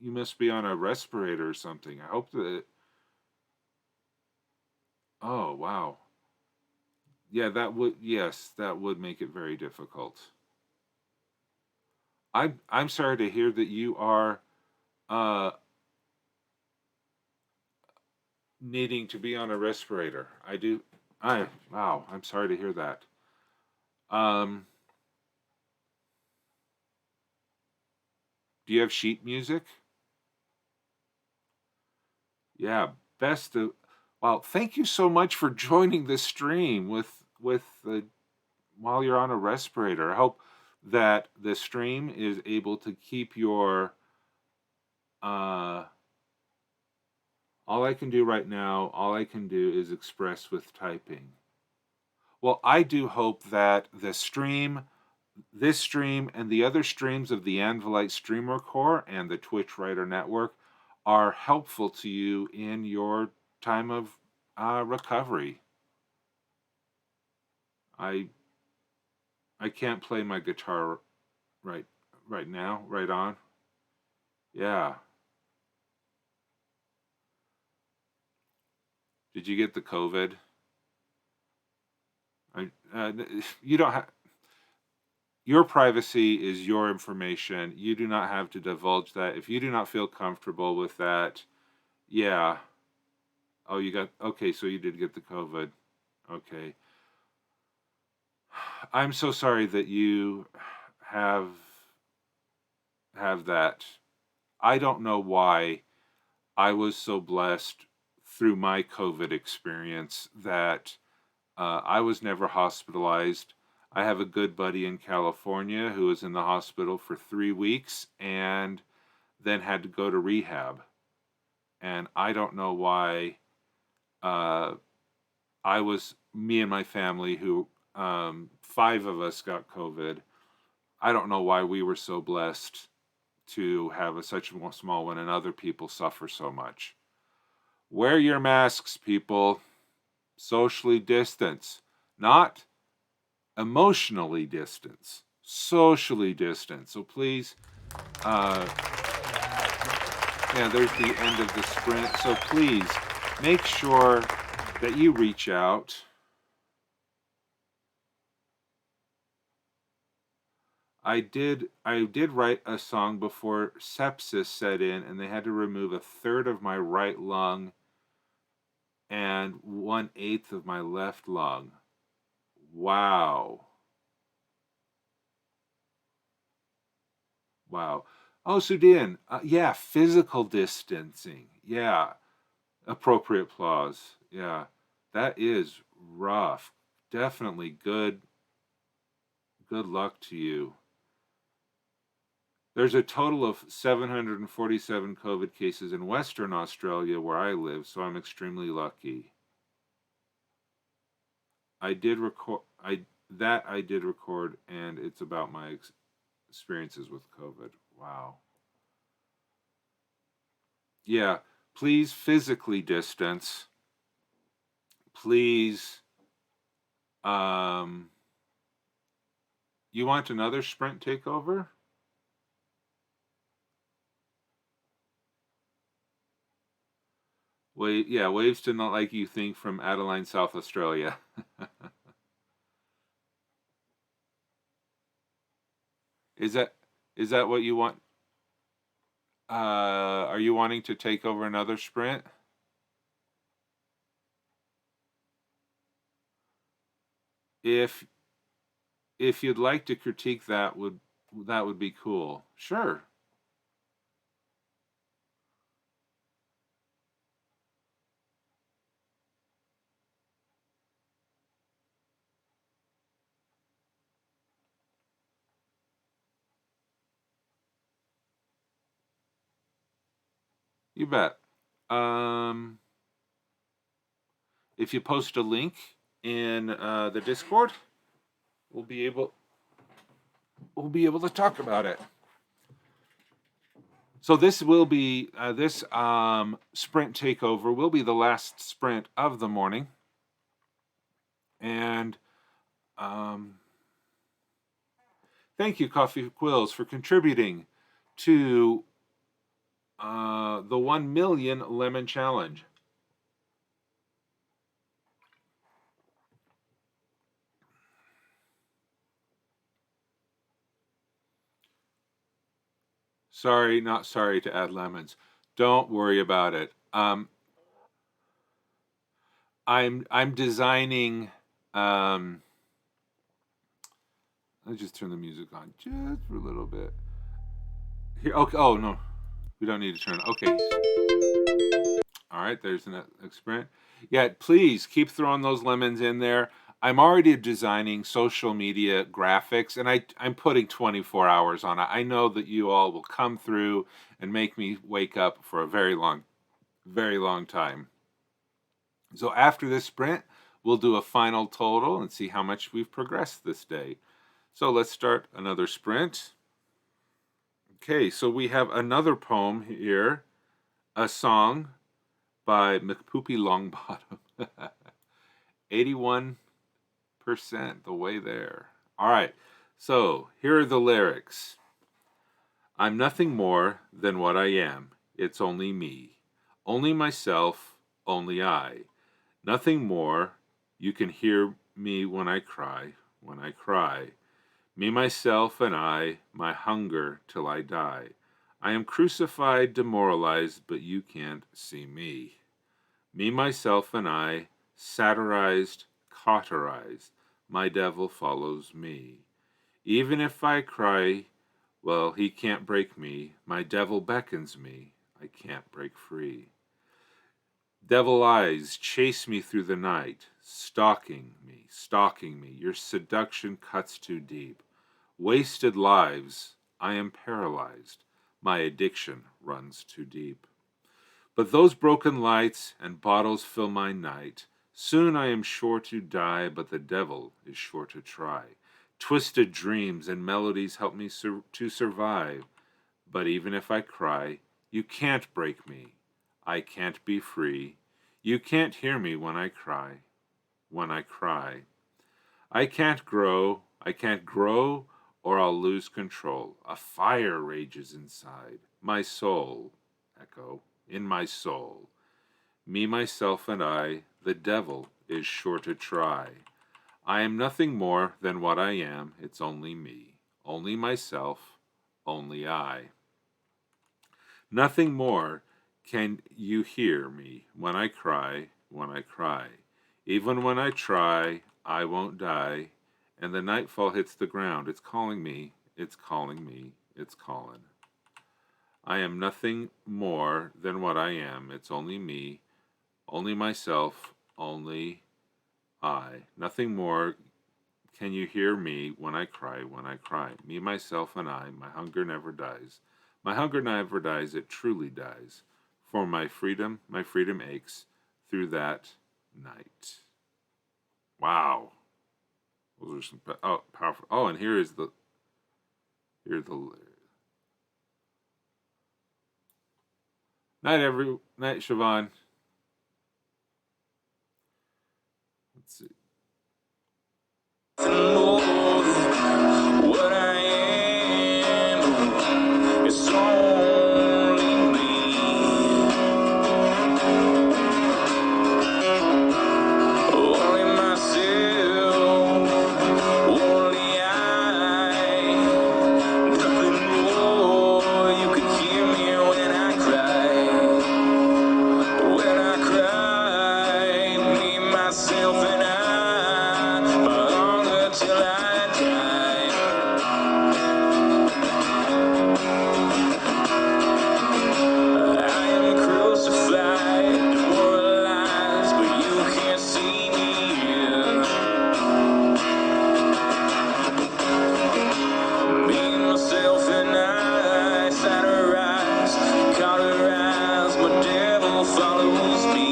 A: must be on a respirator or something. I hope that. Oh, wow. Yeah, that would make it very difficult. I'm sorry to hear that you are uh needing to be on a respirator. Wow, I'm sorry to hear that. Um do you have sheet music? Yeah, best of well, thank you so much for joining the stream with the while you're on a respirator. I hope that the stream is able to keep your uh all I can do right now, all I can do is express with typing. Well, I do hope that this stream and the other streams of the Anvilite Streamer Core and the Twitch Writer Network are helpful to you in your time of recovery. I I can't play my guitar right right now, right on. Yeah. Did you get the COVID? You don't have your privacy is your information. You do not have to divulge that. If you do not feel comfortable with that, yeah. Oh, you got okay, so you did get the COVID. Okay. I'm so sorry that you have have that. I don't know why I was so blessed through my COVID experience that I was never hospitalized. I have a good buddy in California who was in the hospital for 3 weeks and then had to go to rehab. And I don't know why uh, me and my family, who 5 of us got COVID. I don't know why we were so blessed to have such a small one and other people suffer so much. Wear your masks, people. Socially distance. Not emotionally distance. Socially distance. So please, yeah, there's the end of the sprint. So please make sure that you reach out. I did write a song before sepsis set in, and they had to remove 1/3 of my right lung and 1/8 of my left lung. Wow. Wow. Oh, Sudan. Yeah, physical distancing. Yeah. Appropriate applause. Yeah. That is rough. Definitely good luck to you. There's a total of 747 COVID cases in Western Australia where I live, so I'm extremely lucky. I did record and it's about my experiences with COVID. Wow. Yeah, please physically distance. Please you want another sprint takeover? Yeah, waves to not like you think from Adeline, South Australia. Is that what you want? Are you wanting to take over another sprint? If you'd like to critique that would be cool. Sure. You bet. Um, if you post a link in the Discord, we'll be able to talk about it. So this will be this sprint takeover will be the last sprint of the morning, and thank you, Coffee Quills, for contributing to the 1 million lemon challenge. Sorry, not sorry to add lemons. Don't worry about it. I'm designing. Let's just turn the music on just for a little bit. Here, okay. Oh no, we don't need to turn it. Okay. All right. There's an experiment. Yeah. Please keep throwing those lemons in there. I'm already designing social media graphics, and I'm putting 24 hours on it. I know that you all will come through and make me wake up for a very long time. So after this sprint, we'll do a final total and see how much we've progressed this day. So let's start another sprint. Okay, so we have another poem here, a song by McPoopy Longbottom. 81%, the way there. All right, so here are the lyrics. I'm nothing more than what I am. It's only me. Only myself, only I. Nothing more. You can hear me when I cry, Me, myself, and I, my hunger till I die. I am crucified, demoralized, but you can't see me. Me, myself, and I, satirized, cauterized. My devil follows me. Even if I cry, well, he can't break me. My devil beckons me. I can't break free. Devil eyes chase me through the night. Stalking me, your seduction cuts too deep. Wasted lives, I am paralyzed, my addiction runs too deep. But those broken lights and bottles fill my night. Soon I am sure to die, but the devil is sure to try. Twisted dreams and melodies help me to survive. But even if I cry, you can't break me. I can't be free. You can't hear me when I cry. When I cry. I can't grow, or I'll lose control. A fire rages inside. My soul, echo, in my soul. Me, myself, and I, the devil is sure to try. I am nothing more than what I am, it's only me. Only myself, only I. Nothing more can you hear me when I cry, when I cry. Even when I try, I won't die, and the nightfall hits the ground. It's calling me, it's calling me, it's calling. I am nothing more than what I am. It's only me, only myself, only I. Nothing more can you hear me when I cry, when I cry. Me, myself, and I, my hunger never dies. My hunger never dies, it truly dies. For my freedom aches through that night. Wow. Those are some powerful. Oh, and here's the night, Siobhan. Let's see. What I am is only me. Only myself, only I. Nothing more. You can hear me when I cry. When I cry, me, myself, and I. My hunger till I die. I am crucified, demoralized, but you can't see me here. Me, myself, and I satirize, cauterize, my devil follows me.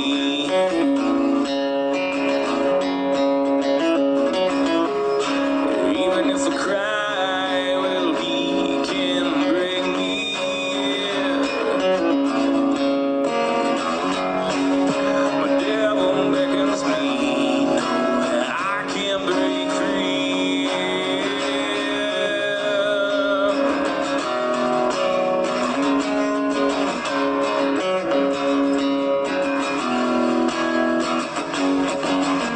A: Even if I cry, well, he can break me. My devil beckons me, no, I can't break free.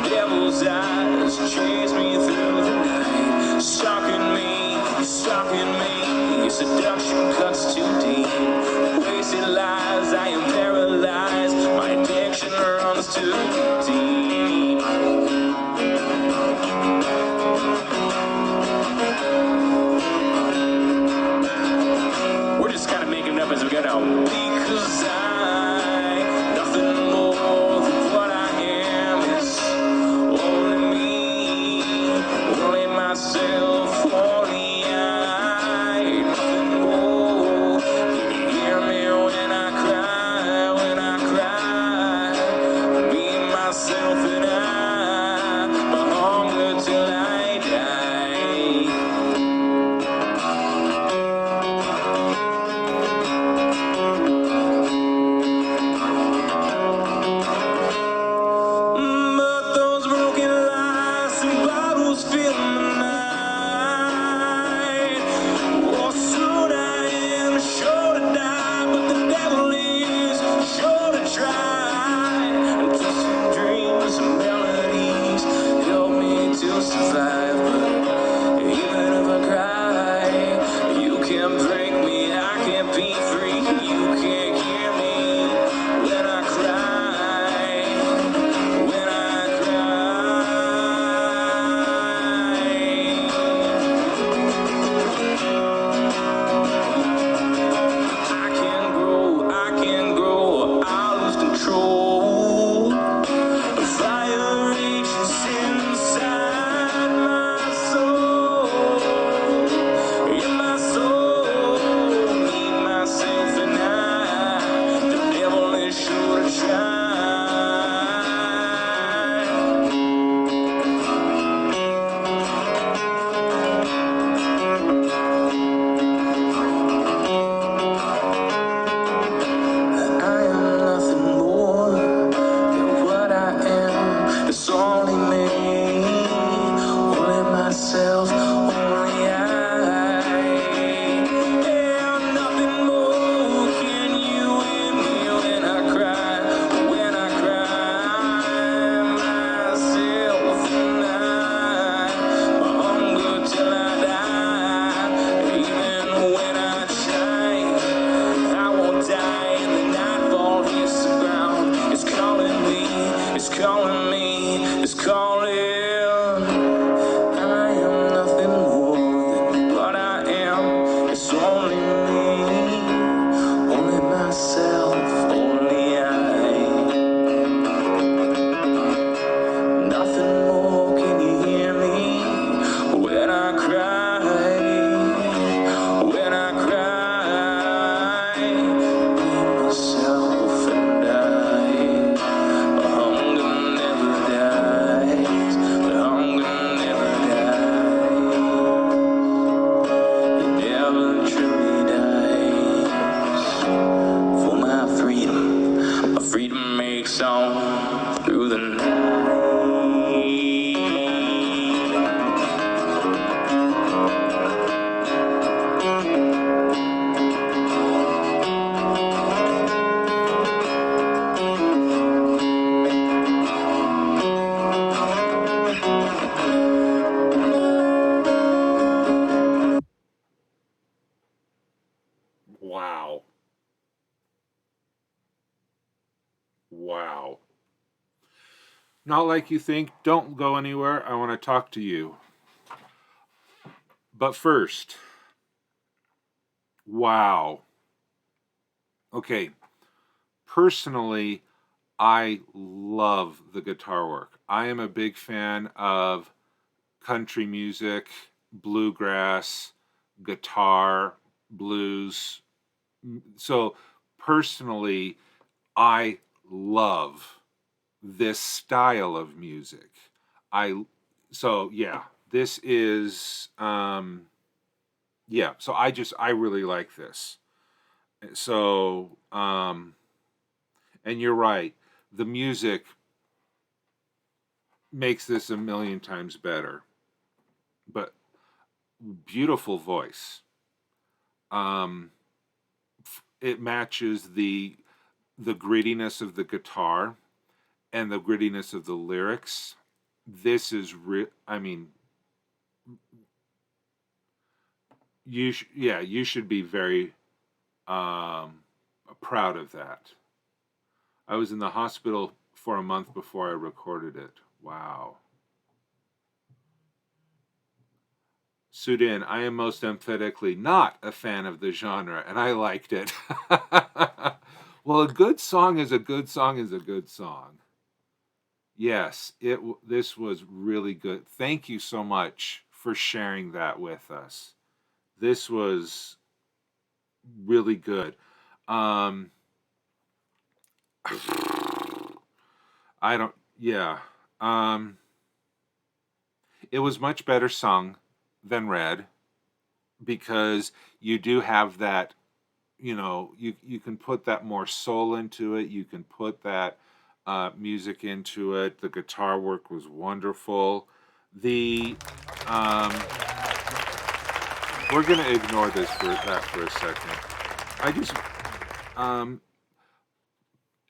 A: Devil's eyes chase me through the night, stalking me, seduction cuts too deep. Wasted lies, I am paralyzed, my addiction runs too deep. We're just kind of making it up as we go now. Because nothing more than what I am is only me, only myself, only I. Nothing more. Can you hear me when I cry, when I cry? Me, myself.
B: Just call it. I am nothing more than what I am. It's only me, only myself, only I. Nothing more, can you hear me when I cry? When I cry, me, myself, and I. Hunger never dies, but hunger never dies. It never truly dies. For my freedom makes on through the night.
A: Wow. Wow. Not like you think. Don't go anywhere. I want to talk to you. But first, wow. Okay. Personally, I love the guitar work. I am a big fan of country music, bluegrass, guitar, blues. So personally, I love this style of music. This is so I really like this. So and you're right, the music makes this a million times better. But beautiful voice. It matches the grittiness of the guitar and the grittiness of the lyrics. This is I mean, you should be very proud of that. I was in the hospital for a month before I recorded it. Wow. Sudin, I am most emphatically not a fan of the genre, and I liked it. Well, a good song is a good song is a good song. Yes, this was really good. Thank you so much for sharing that with us. This was really good. I don't, yeah. It was much better sung than read because you do have that, you can put that more soul into it. You can put that music into it. The guitar work was wonderful. We're going to ignore that for a second. I just,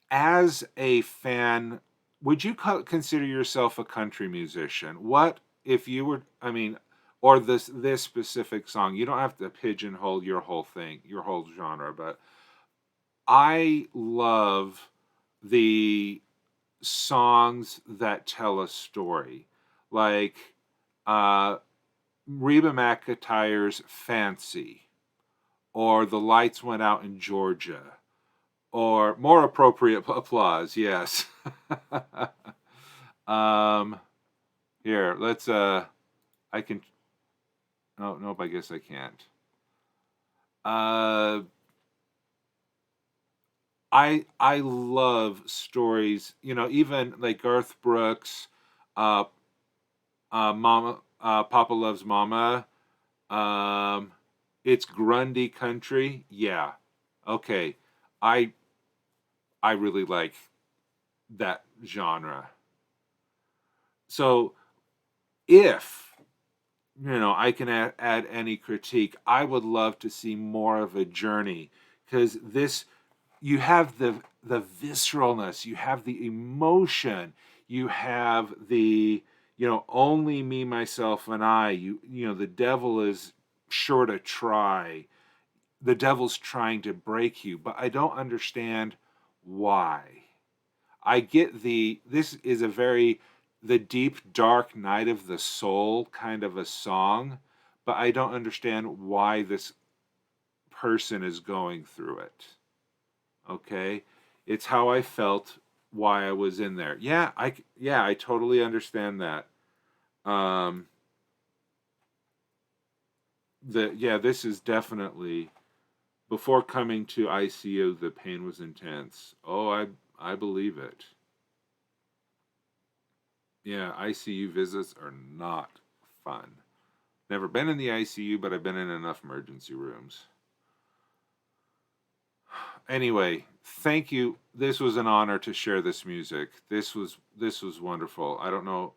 A: as a fan, would you consider yourself a country musician? What if you were, or this specific song? You don't have to pigeonhole your whole thing, your whole genre, but I love the songs that tell a story, like Reba McEntire's "Fancy," or "The Lights Went Out in Georgia," or more appropriate applause, yes. Here, let's I can, oh nope, I guess I can't. I love stories, even like Garth Brooks, Mama, Papa Loves Mama. It's Grundy country, yeah. Okay, I really like that genre. So if I can add any critique, I would love to see more of a journey, because you have the visceralness, you have the emotion, you have the only me, myself, and I. The devil is sure to try. The devil's trying to break you, but I don't understand why. I get this is a very the deep, dark night of the soul kind of a song, but I don't understand why this person is going through it. Okay? It's how I felt, why I was in there. Yeah, I totally understand that. Um, this is definitely, before coming to ICU, the pain was intense. Oh, I believe it. Yeah, ICU visits are not fun. Never been in the ICU, but I've been in enough emergency rooms. Anyway, thank you. This was an honor to share this music. This was wonderful. I don't know.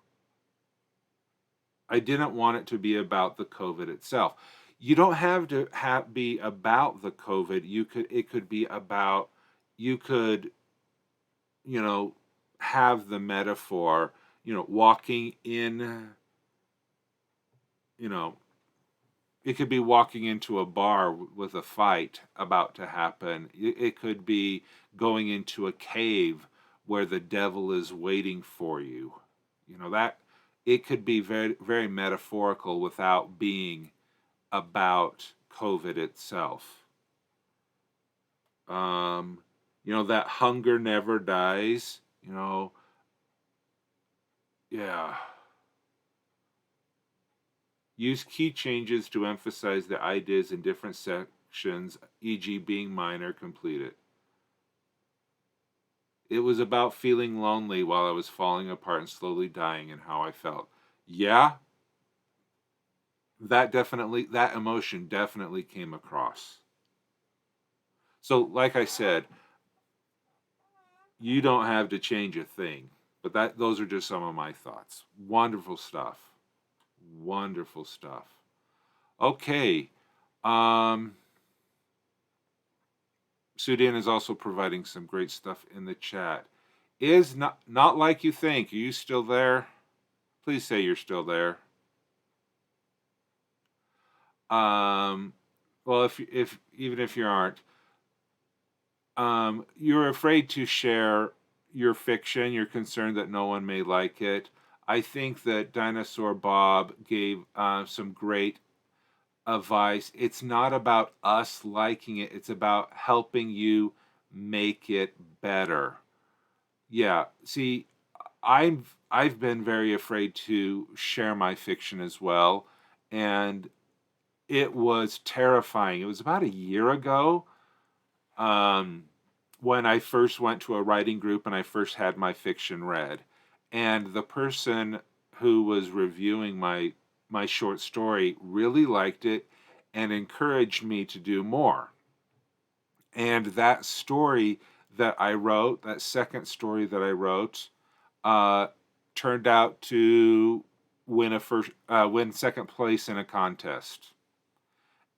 A: I didn't want it to be about the COVID itself. You don't have to be about the COVID. It could be about, you could, you know, have the metaphor, walking in, you know, it could be walking into a bar with a fight about to happen. It could be going into a cave where the devil is waiting for you. That it could be very, very metaphorical without being about COVID itself. That hunger never dies. Yeah. Use key changes to emphasize the ideas in different sections, e.g., being minor, completed. It was about feeling lonely while I was falling apart and slowly dying, and how I felt. Yeah, that emotion definitely came across. So, like I said, you don't have to change a thing, but those are just some of my thoughts. Wonderful stuff. Wonderful stuff. Okay. Sudan is also providing some great stuff in the chat. Is not like you think. Are you still there? Please say you're still there. Well, if even if you aren't, you're afraid to share your fiction. You're concerned that no one may like it. I think that Dinosaur Bob gave some great advice. It's not about us liking it. It's about helping you make it better. Yeah. See, I've been very afraid to share my fiction as well, and it was terrifying. It was about a year ago, um, when I first went to a writing group and I first had my fiction read, and the person who was reviewing my short story really liked it and encouraged me to do more. And that story that I wrote, that second story that I wrote, uh, turned out to win second place in a contest.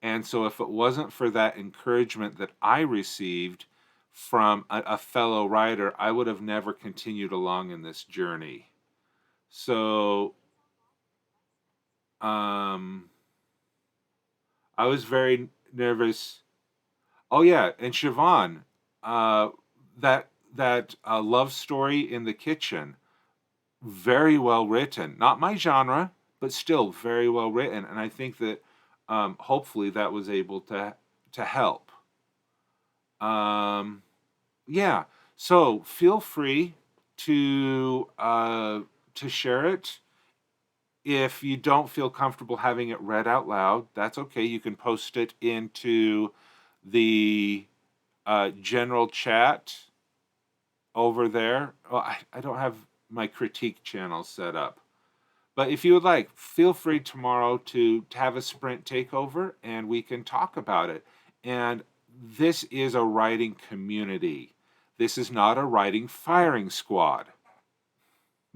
A: And so, if it wasn't for that encouragement that I received from a fellow writer, I would have never continued along in this journey. So, um, I was very nervous. Oh yeah, and Siobhan, uh, that love story in the kitchen, very well written. Not my genre, but still very well written. And I think that hopefully that was able to help. Yeah. So feel free to share it. If you don't feel comfortable having it read out loud, that's okay. You can post it into the general chat over there. Well, I don't have my critique channel set up. But if you would like, feel free tomorrow to have a sprint takeover and we can talk about it. And this is a writing community. This is not a writing firing squad.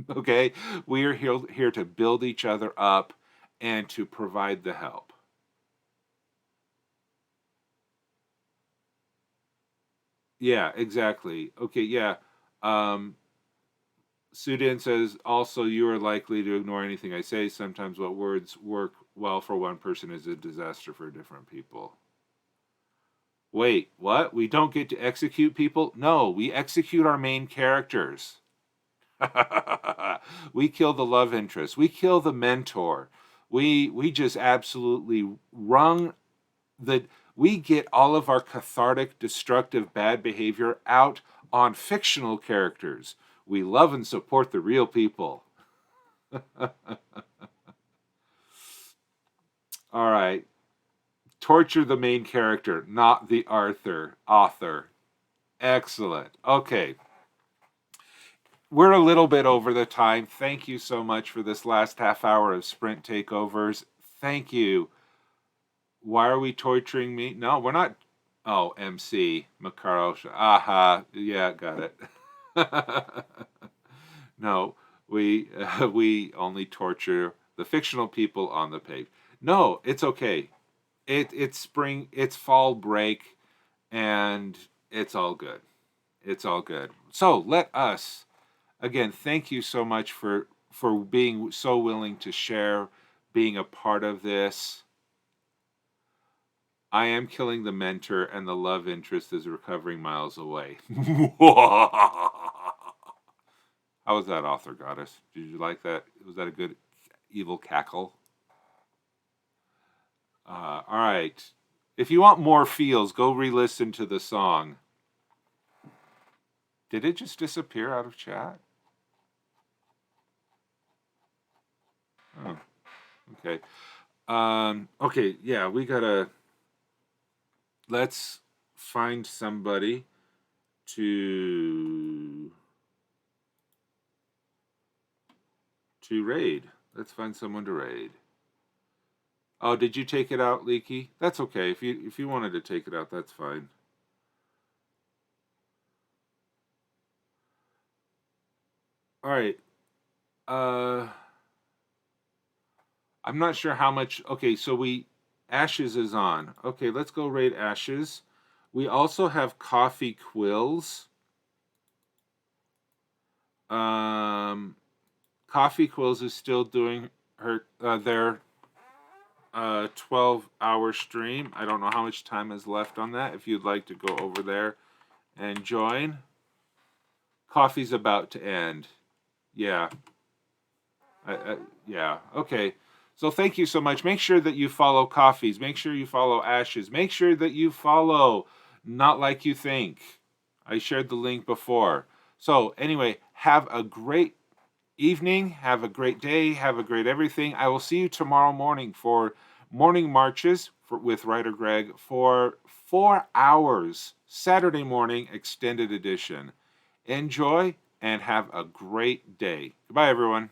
A: Okay? We are here to build each other up and to provide the help. Yeah, exactly. Okay, yeah. Sudan says, also, you are likely to ignore anything I say. Sometimes what words work well for one person is a disaster for different people. Wait, what? We don't get to execute people? No, we execute our main characters. We kill the love interest. We kill the mentor. We just absolutely wrung the. We get all of our cathartic, destructive, bad behavior out on fictional characters. We love and support the real people. All right. Torture the main character, not the author. Excellent. Okay. We're a little bit over the time. Thank you so much for this last half hour of sprint takeovers. Thank you. Why are we torturing me? No, we're not. Oh, MC Makaro. Aha. Yeah, got it. No, we only torture the fictional people on the page. No, it's okay. It's spring, it's fall break, and it's all good. It's all good. So let us again thank you so much for being so willing to share, being a part of this. I am killing the mentor, and the love interest is recovering miles away. How was that, author goddess? Did you like that? Was that a good evil cackle? All right. If you want more feels, go re-listen to the song. Did it just disappear out of chat? Oh, okay. Okay, yeah, we gotta. Let's find somebody to raid. Let's find someone to raid. Oh, did you take it out, Leaky? That's okay. If you wanted to take it out, that's fine. All right. I'm not sure how much. Okay, so Ashes is on. Okay, let's go raid Ashes. We also have Coffee Quills. Coffee Quills is still doing their 12-hour stream. I don't know how much time is left on that. If you'd like to go over there and join. Coffee's about to end. Yeah. Yeah. Okay. So thank you so much. Make sure that you follow Coffees. Make sure you follow Ashes. Make sure that you follow Not Like You Think. I shared the link before. So anyway, have a great evening. Have a great day. Have a great everything. I will see you tomorrow morning for morning marches with WriterGreg for 4 hours. Saturday morning, extended edition. Enjoy and have a great day. Goodbye, everyone.